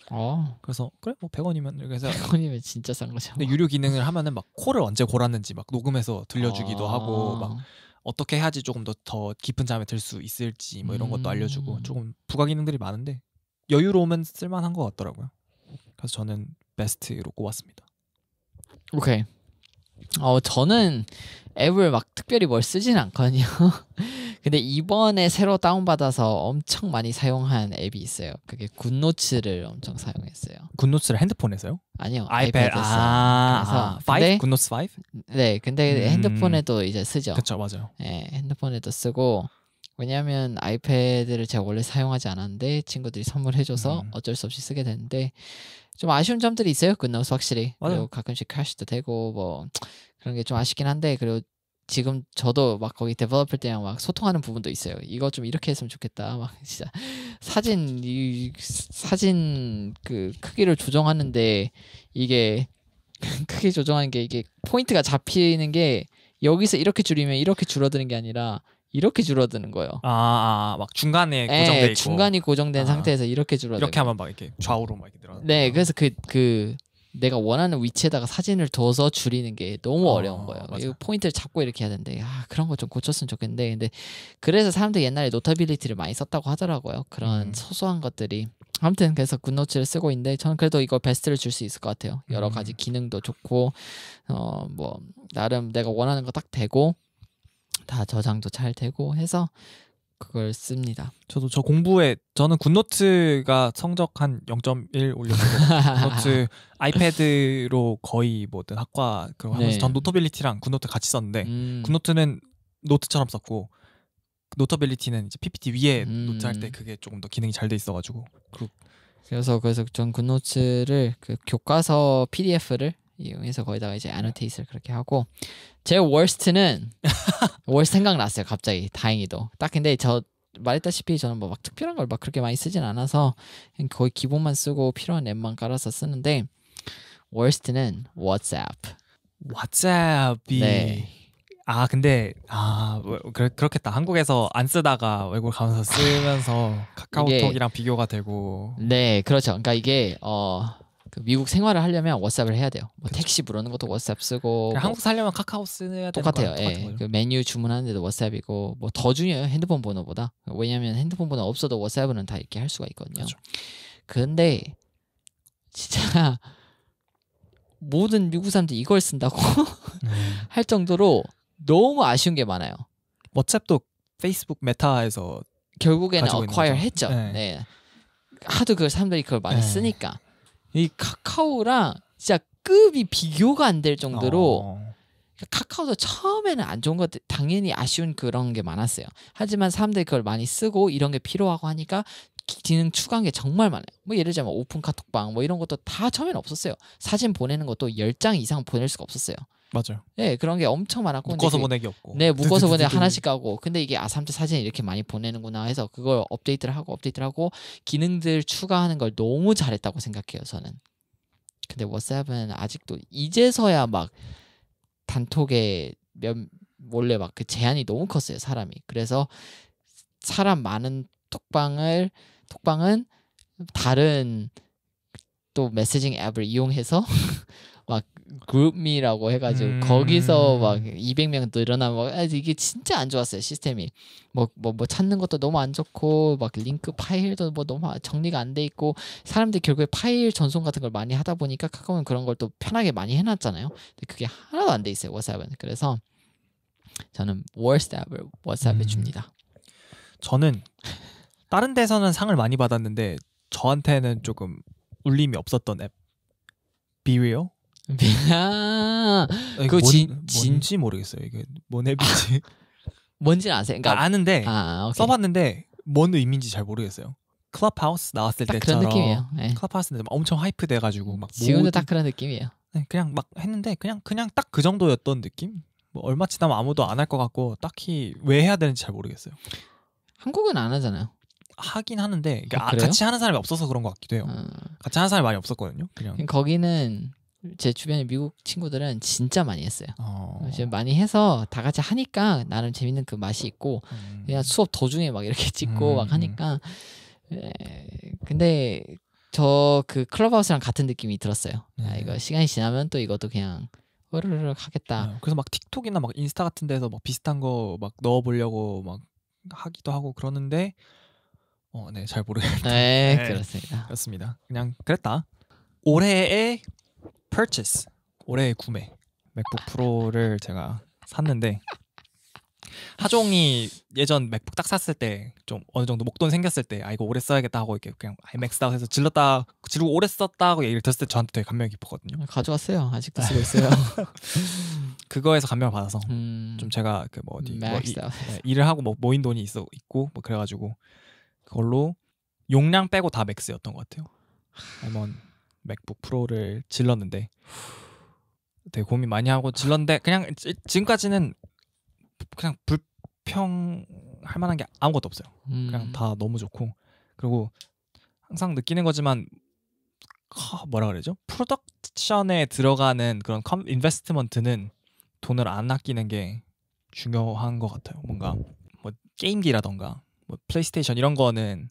그래서 그래 뭐 100원이면 이렇게 해서 100원이면 진짜 싼 거죠. 근데 유료 기능을 하면은 막 콜을 언제 골았는지 막 녹음해서 들려주기도 하고 막 어떻게 해야지 조금 더 깊은 잠에 들 수 있을지 뭐 이런 것도 알려주고 조금 부가 기능들이 많은데 여유로우면 쓸만한 것 같더라고요. 그래서 저는 베스트로 꼽았습니다. 오케이. 저는 앱을 막 특별히 뭘 쓰진 않거든요. 근데 이번에 새로 다운받아서 엄청 많이 사용한 앱이 있어요. 그게 굿노츠를 엄청 사용했어요. 굿노츠를 핸드폰에서요? 아니요. 아이패드에서. 그래서 굿노츠 5? 네, 근데 핸드폰에도 이제 쓰죠. 그렇죠, 맞아요. 네, 핸드폰에도 쓰고 왜냐하면 아이패드를 제가 원래 사용하지 않았는데 친구들이 선물해줘서 어쩔 수 없이 쓰게 됐는데 좀 아쉬운 점들이 있어요. 굿노츠 확실히. 맞아요. 그리고 가끔씩 크래시도 되고 뭐 그런 게 좀 아쉽긴 한데 그리고 지금 저도 막 거기 데벨로퍼 때랑 막 소통하는 부분도 있어요. 이거 좀 이렇게 했으면 좋겠다. 막 진짜 사진 그 크기를 조정하는데 이게 크기 조정하는 게 이게 포인트가 잡히는 게 여기서 이렇게 줄이면 이렇게 줄어드는 게 아니라 이렇게 줄어드는 거예요. 막 중간에 고정돼 있고. 중간이 고정된 상태에서 이렇게 줄어들고. 이렇게 하면 막 이렇게 좌우로 막 이렇게 늘어나. 네, 그래서 그 내가 원하는 위치에다가 사진을 둬서 줄이는 게 너무 어려운 거예요. 이 포인트를 잡고 이렇게 해야 되는데 그런 거 좀 고쳤으면 좋겠는데 근데 그래서 사람들이 옛날에 노타빌리티를 많이 썼다고 하더라고요. 그런 소소한 것들이. 아무튼 그래서 굿노츠를 쓰고 있는데 저는 그래도 이거 베스트를 줄 수 있을 것 같아요. 여러 가지 기능도 좋고 뭐 나름 내가 원하는 거 딱 되고 다 저장도 잘 되고 해서 그걸 씁니다. 저도 저는 굿노트가 성적 한 0.1 올려주고 굿노트 아이패드로 거의 뭐든 학과 그런 거 하면서 전 노터빌리티랑 굿노트 같이 썼는데 굿노트는 노트처럼 썼고 노터빌리티는 이제 PPT 위에 노트 할 때 그게 조금 더 기능이 잘 돼 있어가지고 그래서 전 굿노트를 그 교과서 PDF를 이용해서 거기다가 이제 애노테이트를 그렇게 하고 제 월스트는 월스트 생각났어요. 갑자기 다행히도 딱 근데 저 말했다시피 저는 뭐 막 특별한 걸 막 그렇게 많이 쓰진 않아서 거의 기본만 쓰고 필요한 앱만 깔아서 쓰는데 월스트는 왓츠앱이 네. 근데 그렇겠다. 한국에서 안 쓰다가 외국 가면서 쓰면서 카카오톡이랑 비교가 되고. 네, 그렇죠. 그러니까 이게 그 미국 생활을 하려면 워츠앱을 해야 돼요. 뭐 그쵸. 택시 부르는 것도 워츠앱 쓰고 뭐 한국 살려면 카카오 써야 되는 똑같아요. 거랑 똑같은 예. 거죠. 그 메뉴 주문하는데도 워츠앱이고 뭐 더 중요해요. 핸드폰 번호보다. 왜냐하면 핸드폰 번호 없어도 워츠앱은 다 이렇게 할 수가 있거든요. 그쵸. 근데 진짜 모든 미국 사람들이 이걸 쓴다고 할 정도로 너무 아쉬운 게 많아요. 워츠앱도 페이스북 메타에서 결국에는 가지고 있는 acquire 거죠. 했죠. 네. 네. 하도 그 사람들이 그걸 많이 네. 쓰니까 이 카카오랑 진짜 급이 비교가 안 될 정도로 카카오도 처음에는 안 좋은 것들 당연히 아쉬운 그런 게 많았어요. 하지만 사람들이 그걸 많이 쓰고 이런 게 필요하고 하니까 기능 추가한 게 정말 많아요. 뭐 예를 들자면 오픈 카톡방 뭐 이런 것도 다 처음에는 없었어요. 사진 보내는 것도 10장 이상 보낼 수가 없었어요. 맞아요. 네, 그런 게 엄청 많았고 묶어서 근데 보내기 없고. 네, 묶어서 보내 드드드드드. 하나씩 가고 근데 이게 사람들 사진을 이렇게 많이 보내는구나 해서 그걸 업데이트를 하고 기능들 추가하는 걸 너무 잘했다고 생각해요, 저는. 근데 워츠앱은 아직도 이제서야 막 단톡에 원래 막 그 제한이 너무 컸어요, 사람이. 그래서 사람 많은 톡방은 다른 또 메시징 앱을 이용해서 막 그룹미라고 해가지고 거기서 막 200명 늘어나면 이게 진짜 안 좋았어요, 시스템이. 뭐 찾는 것도 너무 안 좋고 막 링크 파일도 뭐 너무 정리가 안 돼 있고 사람들이 결국에 파일 전송 같은 걸 많이 하다 보니까 카카오는 그런 걸 또 편하게 많이 해놨잖아요. 근데 그게 하나도 안 돼 있어요, 워츠앱은. 그래서 저는 worst 앱을 워츠앱에 줍니다. 저는 다른 데서는 상을 많이 받았는데 저한테는 조금 울림이 없었던 앱. BeReal? 그거 뭔지 모르겠어요. 이게 뭔 앱인지. 뭔지는 아세요? 그러니까 아는데 오케이. 써봤는데 뭔 의미인지 잘 모르겠어요. 클럽하우스 나왔을 딱 때처럼 그런 느낌이에요. 네. 클럽하우스인데 막 엄청 하이프 돼가지고 막 지금도 딱 그런 느낌이에요. 네, 그냥 막 했는데 그냥 딱 그 정도였던 느낌? 뭐 얼마 지나면 아무도 안 할 것 같고 딱히 왜 해야 되는지 잘 모르겠어요. 한국은 안 하잖아요. 하긴 하는데 그러니까 그래요? 같이 하는 사람이 없어서 그런 것 같기도 해요. 같이 하는 사람이 많이 없었거든요. 그냥 거기는 제 주변의 미국 친구들은 진짜 많이 했어요. 지금 많이 해서 다 같이 하니까 나름 재밌는 그 맛이 있고 그냥 수업 도중에 막 이렇게 찍고 막 하니까 근데 저 그 클럽하우스랑 같은 느낌이 들었어요. 이거 시간이 지나면 또 이것도 그냥 으르르 하겠다. 그래서 막 틱톡이나 막 인스타 같은 데서 막 비슷한 거 막 넣어보려고 막 하기도 하고 그러는데 네, 잘 모르겠다. 네, 네. 그렇습니다. 그렇습니다. 그냥 그랬다. 올해의 purchase, 올해의 구매 맥북 프로를 제가 샀는데 하종이 예전 맥북 딱 샀을 때 좀 어느 정도 목돈 생겼을 때 이거 오래 써야겠다 하고 이렇게 그냥 맥스다운 해서 지르고 오래 썼다고 얘기를 들었을 때 저한테 되게 감명이 깊었거든요. 가져왔어요. 아직도 쓰고 있어요. 그거에서 감명을 받아서 좀 좀 제가 그 뭐 어디 맥스다운. 일을 하고 뭐 모인 돈이 있고 뭐 그래가지고 그걸로 용량 빼고 다 맥스였던 것 같아요. M1 맥북 프로를 질렀는데 되게 고민 많이 하고 질렀는데 그냥 지금까지는 그냥 불평할 만한 게 아무것도 없어요. 그냥 다 너무 좋고 그리고 항상 느끼는 거지만 뭐라 그러죠? 프로덕션에 들어가는 그런 인베스트먼트는 돈을 안 아끼는 게 중요한 것 같아요. 뭔가 뭐 게임기라던가 뭐 플레이스테이션 이런 거는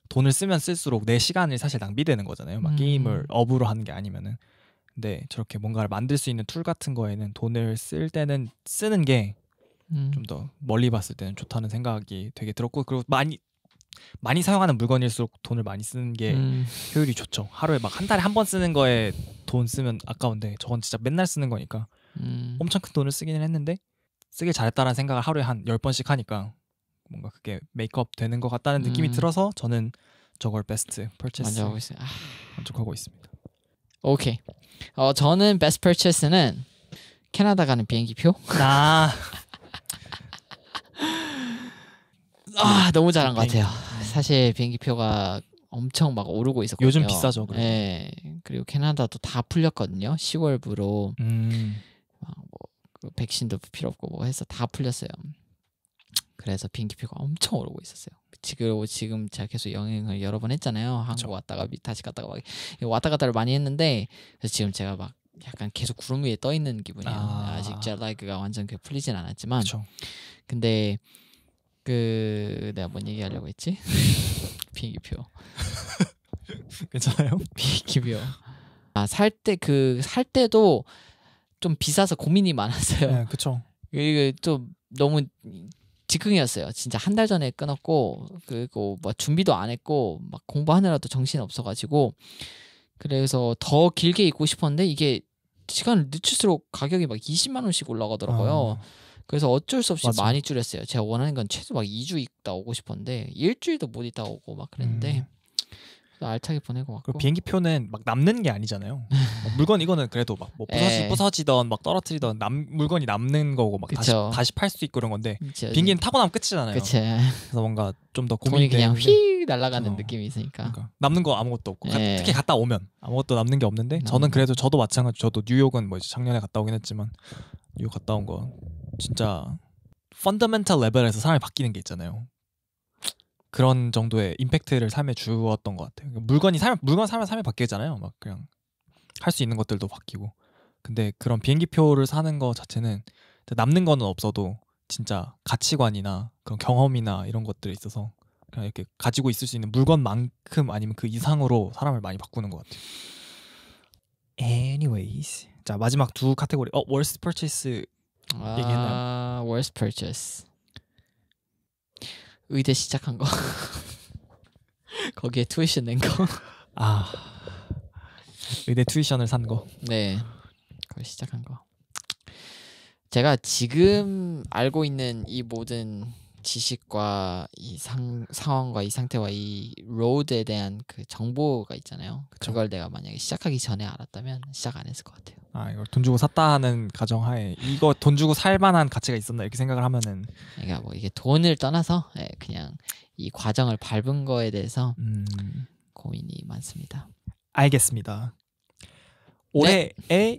돈을 쓰면 쓸수록 내 시간을 사실 낭비되는 거잖아요. 막 게임을 업으로 하는 게 아니면은. 근데 저렇게 뭔가를 만들 수 있는 툴 같은 거에는 돈을 쓸 때는 쓰는 게 좀 더 멀리 봤을 때는 좋다는 생각이 되게 들었고 그리고 많이 사용하는 물건일수록 돈을 많이 쓰는 게 효율이 좋죠. 하루에 막 한 달에 한 번 쓰는 거에 돈 쓰면 아까운데 저건 진짜 맨날 쓰는 거니까 엄청 큰 돈을 쓰기는 했는데 쓰길 잘했다는 생각을 하루에 한 10번씩 하니까 뭔가 그게 메이크업 되는 것 같다는 느낌이 들어서 저는 저걸 베스트 퍼체스 만족하고 있습니다. 오케이. 저는 베스트 퍼체스는 캐나다 가는 비행기표. 너무 잘한 것 같아요. 사실 비행기표가 엄청 막 오르고 있었거든요. 요즘 비싸죠. 네. 그리고 캐나다도 다 풀렸거든요. 10월부로 뭐 백신도 필요 없고 뭐 해서 다 풀렸어요. 그래서 비행기표가 엄청 오르고 있었어요. 지금 제가 계속 여행을 여러 번 했잖아요. 한국 왔다가 다시 갔다가 막 왔다 갔다를 많이 했는데 그래서 지금 제가 막 약간 계속 구름 위에 떠 있는 기분이에요. 아직 젯라그가 완전 풀리진 않았지만. 그쵸. 근데 내가 뭔 얘기하려고 했지? 비행기표. 괜찮아요? 비행기표. 살 때도 좀 비싸서 고민이 많았어요. 네, 그쵸. 이게 좀 너무 즉흥이었어요. 진짜 한 달 전에 끊었고 그리고 뭐 준비도 안 했고 막 공부하느라도 정신이 없어가지고 그래서 더 길게 입고 싶었는데 이게 시간을 늦출수록 가격이 막 20만 원씩 올라가더라고요. 그래서 어쩔 수 없이 맞아. 많이 줄였어요. 제가 원하는 건 최소 막 2주 있다 오고 싶었는데 일주일도 못 있다 오고 막 그랬는데 알차게 보내고 왔고. 그리고 비행기 표는 막 남는 게 아니잖아요. 물건 이거는 그래도 막 뭐 부서지던 막 떨어뜨리던 물건이 남는 거고 막 다시 팔 수 있고 그런 건데 그쵸. 비행기는 타고 나면 끝이잖아요. 그치. 그래서 뭔가 좀 더 돈이 고민이 그냥 되는데 휙 날아가는 느낌이 있으니까. 그러니까 남는 거 아무것도 없고 예. 특히 갔다 오면 아무것도 남는 게 없는데 저는 그래도 저도 마찬가지. 저도 뉴욕은 뭐 이제 작년에 갔다 오긴 했지만 뉴욕 갔다 온 거 진짜 펀더멘탈 레벨에서 사람이 바뀌는 게 있잖아요. 그런 정도의 임팩트를 삶에 주었던 것 같아요. 물건 사면 삶이 바뀌잖아요. 막 그냥 할 수 있는 것들도 바뀌고. 근데 그런 비행기 표를 사는 거 자체는 남는 거는 없어도 진짜 가치관이나 그런 경험이나 이런 것들에 있어서 그냥 이렇게 가지고 있을 수 있는 물건만큼 아니면 그 이상으로 사람을 많이 바꾸는 것 같아요. Anyways, 자 마지막 두 카테고리. worst purchase 얘기했나요? worst purchase. 의대 시작한 거. 거기에 투이션 낸 거. 의대 투이션을 산 거. 네. 거기 시작한 거. 제가 지금 알고 있는 이 모든 지식과 이 상황과 이 상태와 이 로드에 대한 그 정보가 있잖아요. 그쵸. 그걸 내가 만약에 시작하기 전에 알았다면 시작 안 했을 것 같아요. 이걸 돈 주고 샀다는 가정하에 이거 돈 주고 살 만한 가치가 있었나 이렇게 생각을 하면은 그러니까 뭐 이게 돈을 떠나서 그냥 이 과정을 밟은 거에 대해서 고민이 많습니다. 알겠습니다. 올해에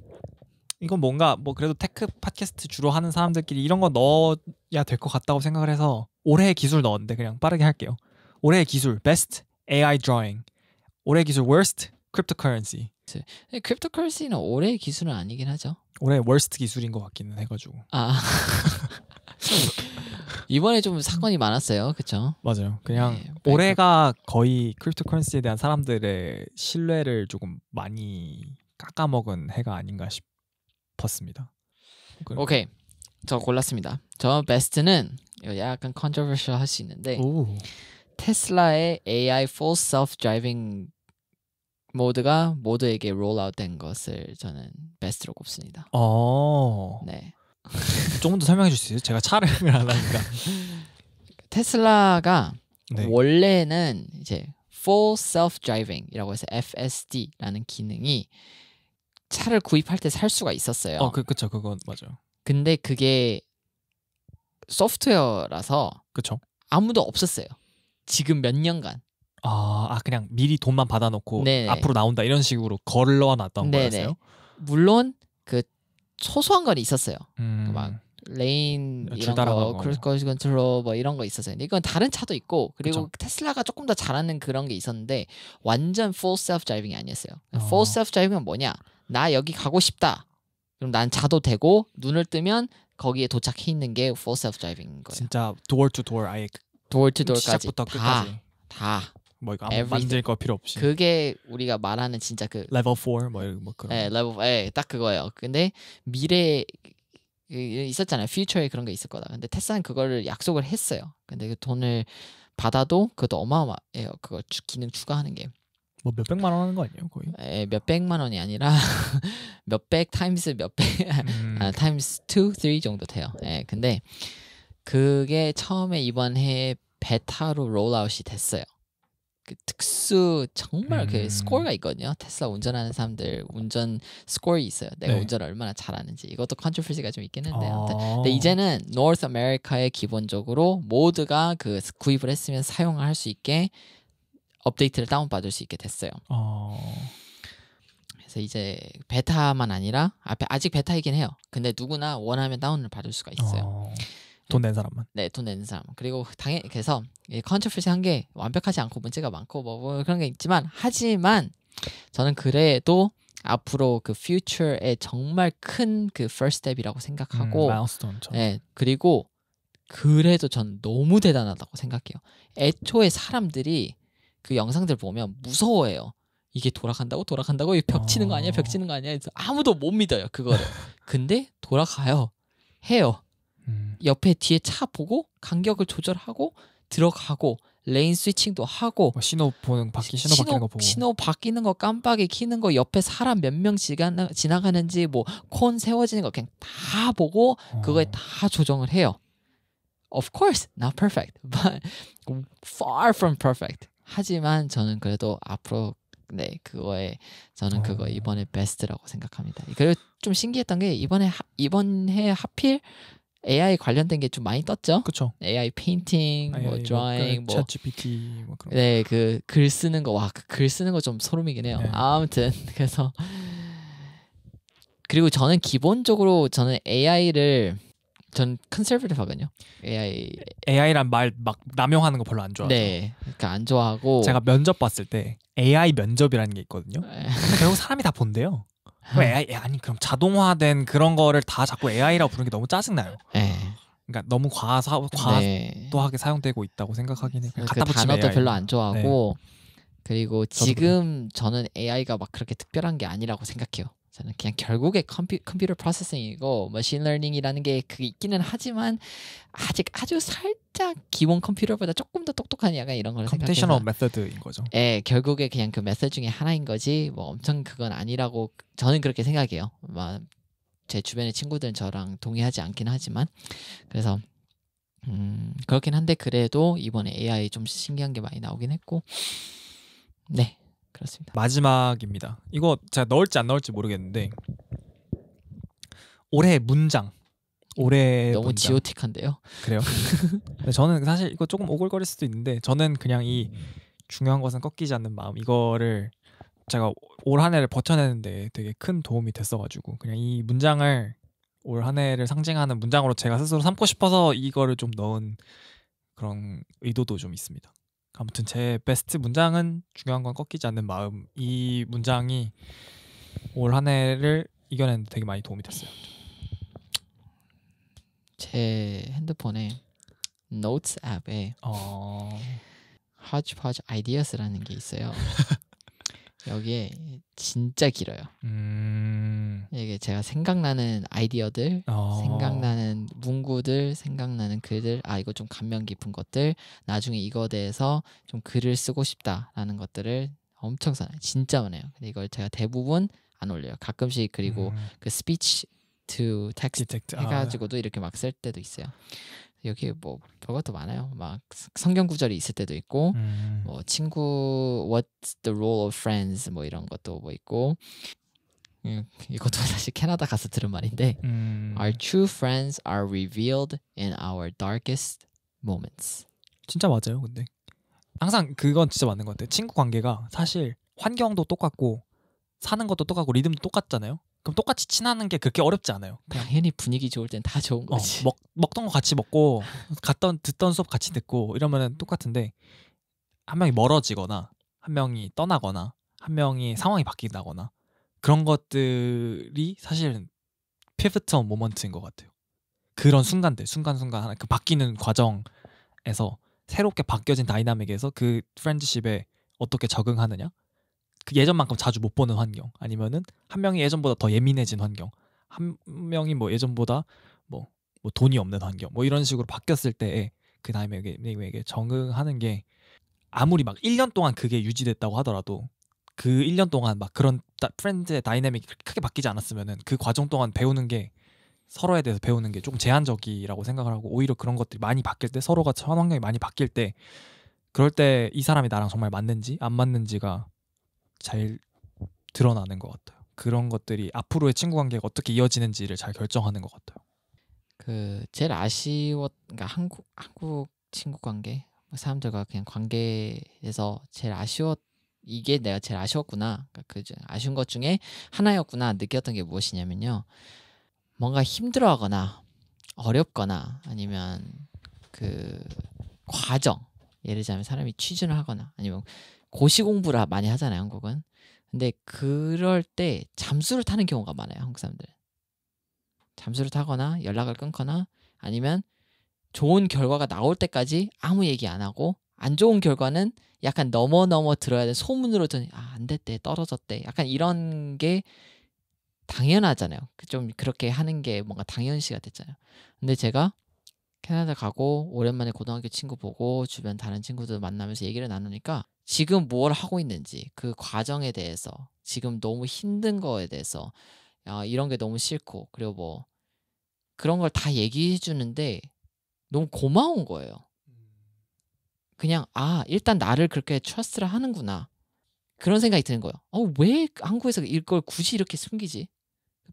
이건 뭔가 뭐 그래도 테크 팟캐스트 주로 하는 사람들끼리 이런 거 넣어야 될 것 같다고 생각을 해서 올해의 기술 넣었는데 그냥 빠르게 할게요. 올해의 기술 best AI drawing, 올해의 기술 worst cryptocurrency. 크립토커런시는 올해의 기술은 아니긴 하죠. 올해 worst 기술인 것 같기는 해가지고. 이번에 좀 사건이 많았어요, 그렇죠? 맞아요. 그냥 올해가 거의 크립토커런시에 대한 사람들의 신뢰를 조금 많이 깎아먹은 해가 아닌가 싶었습니다. 오케이, 저 골랐습니다. 저 베스트는 약간 컨트로버셜 할 수 있는데 테슬라의 AI Full Self Driving 모드가 모두에게 롤아웃된 것을 저는 베스트로 꼽습니다. 네. 조금 더 설명해 줄 수 있어요? 제가 차를 안 하니까. 테슬라가 원래는 이제 Full Self Driving이라고 해서 FSD라는 기능이 차를 구입할 때 살 수가 있었어요. 그쵸, 그건 맞아요. 근데 그게 소프트웨어라서 그쵸. 아무도 없었어요. 지금 몇 년간. 그냥 미리 돈만 받아놓고 네네. 앞으로 나온다 이런 식으로 걸러놨던 거였어요? 물론 그 소소한 건 있었어요. 막 레인 이런 거, 크루즈 컨트롤 뭐 이런 거 있었어요. 근데 이건 다른 차도 있고 그리고 그쵸. 테슬라가 조금 더 잘하는 그런 게 있었는데 완전 full self driving이 아니었어요. full self driving은 뭐냐? 나 여기 가고 싶다. 그럼 난 자도 되고 눈을 뜨면 거기에 도착해 있는 게 full self driving인 거예요. 진짜 door to door 아예 door to door까지 시작부터 끝까지 다. 뭐 이거 아무 만질 거 필요 없이. 그게 우리가 말하는 진짜 그 level 4 뭐 그런. 레벨 딱 그거예요. 근데 미래 있었잖아요. 퓨처에 그런 게 있을 거다. 근데 테슬라는 그거를 약속을 했어요. 근데 그 돈을 받아도 그것도 어마어마해요. 그거 기능 추가하는 게. 뭐 몇백만 원 하는 거 아니에요, 거의? 몇백만 원이 아니라 몇백 타임스 몇백 타임스 2, 3 정도 돼요. 근데 그게 처음에 이번 해에 베타로 롤아웃이 됐어요. 그 특수 정말 그 스코어가 있거든요. 테슬라 운전하는 사람들 운전 스코어가 있어요. 내가 운전을 얼마나 잘하는지. 이것도 컨트로버시가 좀 있긴 한데 아무튼. 근데 이제는 노스 아메리카에 기본적으로 모두가 그 구입을 했으면 사용을 할 수 있게 업데이트를 다운받을 수 있게 됐어요. 그래서 이제 베타만 아니라 아직 베타이긴 해요. 근데 누구나 원하면 다운을 받을 수가 있어요. 돈 낸 사람만. 네, 돈 내는 사람. 그리고 당연히 그래서 컨트로버시한 게 완벽하지 않고 문제가 많고 뭐 그런 게 있지만 하지만 저는 그래도 앞으로 그 퓨처의 정말 큰 그 first step이라고 생각하고 마일스톤처럼. 네, 그리고 그래도 전 너무 대단하다고 생각해요. 애초에 사람들이 그 영상들 보면 무서워해요. 이게 돌아간다고 이게 벽 치는 거 아니야 벽 치는 거 아니야 해서 아무도 못 믿어요 그거를. 근데 돌아가요. 해요. 옆에 뒤에 차 보고 간격을 조절하고 들어가고 레인 스위칭도 하고 뭐 신호 바뀌는 거 보고 신호 바뀌는 거 깜빡이 켜는 거 옆에 사람 몇 명 지나가는지 뭐 콘 세워지는 거 그냥 다 보고 그거에 다 조정을 해요. Of course not perfect but far from perfect. 하지만 저는 그래도 앞으로 저는 그거 이번에 베스트라고 생각합니다. 그리고 좀 신기했던 게 이번 해 하필 AI 관련된 게 좀 많이 떴죠. 그렇죠. AI 페인팅, 뭐 드라잉, 뭐 챗GPT 뭐 그런. 네, 그 글 쓰는 거 그 글 쓰는 거 좀 소름이긴 해요. 네. 아무튼 그래서 그리고 저는 기본적으로 AI를 전 컨서베티브하거든요. AI란 말 막 남용하는 거 별로 안 좋아해요. 네, 그러니까 안 좋아하고 제가 면접 봤을 때 AI 면접이라는 게 있거든요. 결국 사람이 다 본대요. 그럼 AI 아니 그럼 자동화된 그런 거를 다 자꾸 AI라고 부르는 게 너무 짜증나요. 네. 그러니까 너무 과도하게 사용되고 있다고 생각하긴 해요. 그 단어도 별로 안 좋아하고 그리고 지금 저는 AI가 막 그렇게 특별한 게 아니라고 생각해요. 저는 그냥 결국에 컴퓨터 프로세싱이고 머신 러닝이라는 게 그게 있기는 하지만 아직 아주 살짝 기본 컴퓨터보다 조금 더 똑똑한 약간 이런 걸 생각해서 컴퓨테이셔널 메서드인 거죠. 예, 결국에 그냥 그 메서드 중에 하나인 거지 뭐 엄청 그건 아니라고 저는 그렇게 생각해요. 제 주변의 친구들은 저랑 동의하지 않긴 하지만 그래서 그렇긴 한데 그래도 이번에 AI 좀 신기한 게 많이 나오긴 했고 네 그렇습니다. 마지막입니다. 이거 제가 넣을지 안 넣을지 모르겠는데 올해 문장 너무 문장. 지오틱한데요. 그래요? 저는 사실 이거 조금 오글거릴 수도 있는데 저는 그냥 이 중요한 것은 꺾이지 않는 마음 이거를 제가 올 한 해를 버텨내는데 되게 큰 도움이 됐어가지고 그냥 이 문장을 올 한 해를 상징하는 문장으로 제가 스스로 삼고 싶어서 이거를 좀 넣은 그런 의도도 좀 있습니다. 아무튼 제 베스트 문장은 중요한 건 꺾이지 않는 마음. 이 문장이 올 한 해를 이겨내는데 되게 많이 도움이 됐어요. 제 핸드폰에 노트스 앱에 hodgepodge ideas라는 게 있어요. 여기에 진짜 길어요. 이게 제가 생각나는 아이디어들, 생각나는 문구들, 생각나는 글들, 이거 좀 감명 깊은 것들, 나중에 이거에 대해서 좀 글을 쓰고 싶다라는 것들을 엄청 써요. 진짜 많아요. 근데 이걸 제가 대부분 안 올려요. 가끔씩 그리고 그 speech to text 해가지고도 이렇게 막 쓸 때도 있어요. 여기 뭐 별것도 많아요. 막 성경 구절이 있을 때도 있고, 뭐 친구 What's the role of friends 뭐 이런 것도 뭐 있고, 이것도 사실 캐나다 가서 들은 말인데, Our true friends are revealed in our darkest moments. 진짜 맞아요. 근데 항상 그건 진짜 맞는 것 같아요. 친구 관계가 사실 환경도 똑같고 사는 것도 똑같고 리듬도 똑같잖아요. 그럼 똑같이 친하는 게 그렇게 어렵지 않아요. 당연히 분위기 좋을 땐 다 좋은 거지. 먹던 거 같이 먹고 듣던 수업 같이 듣고 이러면은 똑같은데 한 명이 멀어지거나 한 명이 떠나거나 한 명이 상황이 바뀐다거나 그런 것들이 사실은 피votal 모먼트인 것 같아요. 그런 순간들 순간순간 그 바뀌는 과정에서 새롭게 바뀌어진 다이나믹에서 그 프렌드십에 어떻게 적응하느냐, 그 예전만큼 자주 못 보는 환경, 아니면은 한 명이 예전보다 더 예민해진 환경, 한 명이 뭐 예전보다 뭐 돈이 없는 환경, 뭐 이런 식으로 바뀌었을 때에 그 다이나믹에 적응하는 게 아무리 막 1년 동안 그게 유지됐다고 하더라도 그 1년 동안 막 그런 프렌드의 다이나믹이 크게 바뀌지 않았으면은 그 과정 동안 배우는 게 서로에 대해서 배우는 게 조금 제한적이라고 생각을 하고, 오히려 그런 것들이 많이 바뀔 때, 서로가 처한 환경이 많이 바뀔 때, 그럴 때 이 사람이 나랑 정말 맞는지 안 맞는지가 잘 드러나는 것 같아요. 그런 것들이 앞으로의 친구 관계가 어떻게 이어지는지를 잘 결정하는 것 같아요. 그 제일 그러니까 한국 친구 관계, 사람들과 그냥 관계에서 제일 이게 내가 제일 아쉬웠구나, 그러니까 그 아쉬운 것 중에 하나였구나 느꼈던 게 무엇이냐면요, 뭔가 힘들어하거나 어렵거나 아니면 그 과정, 예를 들자면 사람이 취준을 하거나 아니면 고시 공부를 많이 하잖아요, 한국은. 근데 그럴 때 잠수를 타는 경우가 많아요, 한국 사람들은. 잠수를 타거나 연락을 끊거나 아니면 좋은 결과가 나올 때까지 아무 얘기 안 하고 안 좋은 결과는 약간 넘어 들어야 돼. 소문으로 듣니 안 됐대, 떨어졌대. 약간 이런 게 당연하잖아요. 좀 그렇게 하는 게 뭔가 당연시가 됐잖아요. 근데 제가 캐나다 가고 오랜만에 고등학교 친구 보고 주변 다른 친구들 만나면서 얘기를 나누니까 지금 뭘 하고 있는지 그 과정에 대해서 지금 너무 힘든 거에 대해서 이런 게 너무 싫고 그리고 뭐 그런 걸 다 얘기해 주는데 너무 고마운 거예요. 그냥 일단 나를 그렇게 트러스트를 하는구나 그런 생각이 드는 거예요. 왜 한국에서 이걸 굳이 이렇게 숨기지?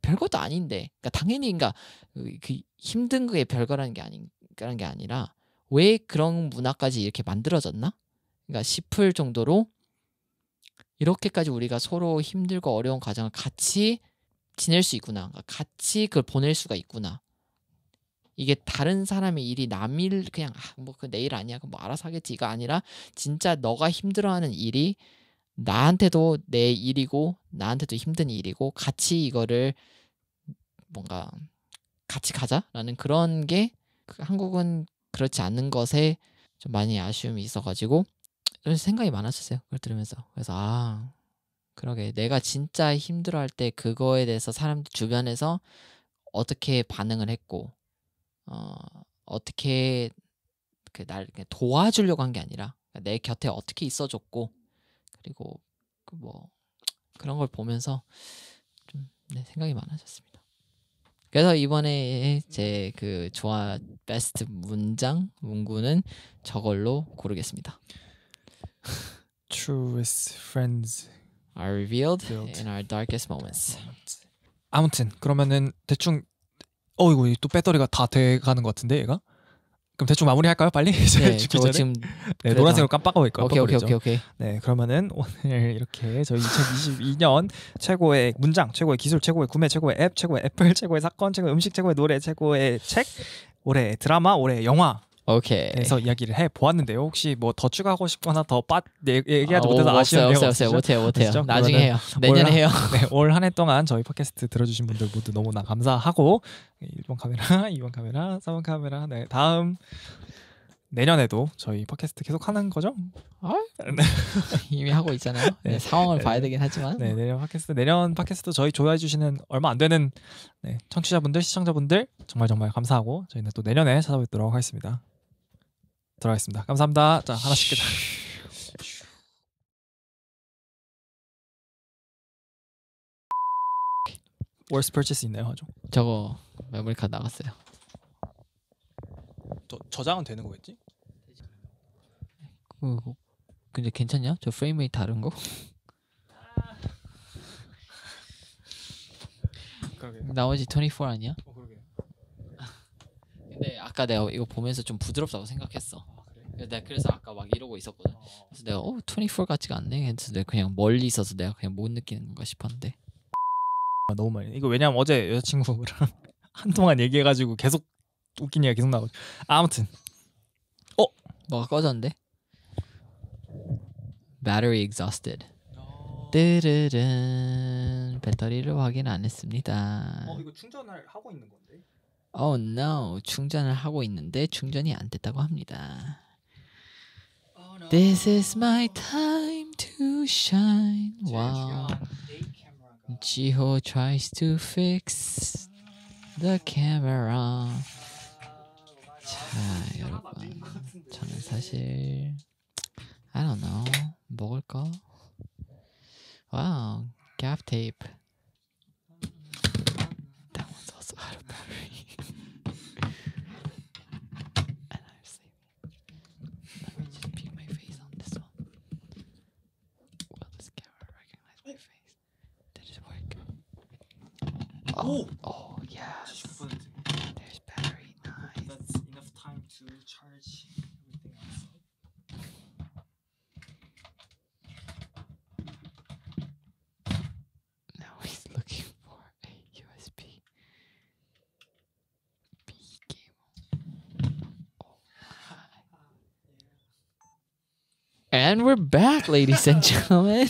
별것도 아닌데. 그러니까 당연히 그러니까 그 힘든 게 별거라는 게 아니라 왜 그런 문화까지 이렇게 만들어졌나? 그러니까 싶을 정도로 이렇게까지 우리가 서로 힘들고 어려운 과정을 같이 지낼 수 있구나. 그러니까 같이 그걸 보낼 수가 있구나. 이게 다른 사람의 일이 남 일 그냥 뭐 그 내 일 아니야. 뭐 알아서 하겠지. 이가 아니라 진짜 너가 힘들어하는 일이 나한테도 내 일이고 나한테도 힘든 일이고 같이 이거를 뭔가 같이 가자라는 그런 게 한국은 그렇지 않는 것에 좀 많이 아쉬움이 있어가지고 좀 생각이 많았었어요. 그걸 들으면서. 그래서 그러게 내가 진짜 힘들어할 때 그거에 대해서 사람들 주변에서 어떻게 반응을 했고 어떻게 날 도와주려고 한 게 아니라 내 곁에 어떻게 있어줬고 그리고 뭐 그런 걸 보면서 좀 생각이 많아졌습니다. 그래서 이번에 제 그 베스트 문구는 저걸로 고르겠습니다. Truest friends are revealed in our darkest moments. 아무튼 그러면은 대충 이거 또 배터리가 다 돼가는 것 같은데 얘가? 그럼 대충 마무리할까요? 빨리? 네, 저거 지금 노란색으로 깜빡거릴까요? 오케이. 네, 그러면은 오늘 이렇게 저희 2022년 최고의 문장, 최고의 기술, 최고의 구매, 최고의 앱, 최고의 애플, 최고의 사건, 최고의 음식, 최고의 노래, 최고의 책, 올해 드라마, 올해 영화 에서 이야기를 해보았는데요. 혹시 뭐 더 추가하고 싶거나 더 얘기하지 못해서 아쉬운 내용 없으시죠? 못해요. 나중에 해요. 내년에 해요. 네, 올 한 해 동안 저희 팟캐스트 들어주신 분들 모두 너무나 감사하고 1번 카메라, 2번 카메라, 3번 카메라 네, 다음 내년에도 저희 팟캐스트 계속 하는 거죠? 이미 하고 있잖아요. 네, 상황을 봐야 되긴 하지만 내년 팟캐스트 저희 좋아해 주시는 얼마 안 되는 청취자분들, 시청자분들 정말 감사하고 저희는 또 내년에 찾아뵙도록 하겠습니다. 들어가겠습니다. 감사합니다. 자, 하나씩 끄자. Worst purchase 있나요? 저거 메모리 카드 나갔어요. 저장은 되는 거겠지? 근데 괜찮냐? 저 프레임 레이트 다른 거? 나머지 24 아니야? 근데 아까 내가 이거 보면서 좀 부드럽다고 생각했어. 내가 그래서 아까 막 이러고 있었거든. 그래서 내가 24 같지가 않네. 그래서 내가 그냥 멀리 있어서 내가 그냥 못 느끼는 건가 싶었는데. 너무 많이. 이거 왜냐면 어제 여자친구랑 한동안 얘기해가지고 계속 웃긴 얘기가 계속 나오고. 아무튼 뭐가 꺼졌는데? Battery exhausted. 뜨르른 배터리를 확인 안 했습니다. 이거 충전을 하고 있는 건데? Oh no, 충전을 하고 있는데 충전이 안 됐다고 합니다. No. This is my time to shine. Wow. Jiho tries to fix the camera. 자, 여러분. 저는 사실 I don't know. 먹을까? Wow, gaff tape. That one's also out of battery. And I'm sleeping. Let me just peek my face on this one. Will this camera recognize my face? Did it work? Oh yeah. There's battery. Nice. That's enough time to charge everything else. Now he's looking for a USB B cable. Oh my. And we're back, ladies and gentlemen.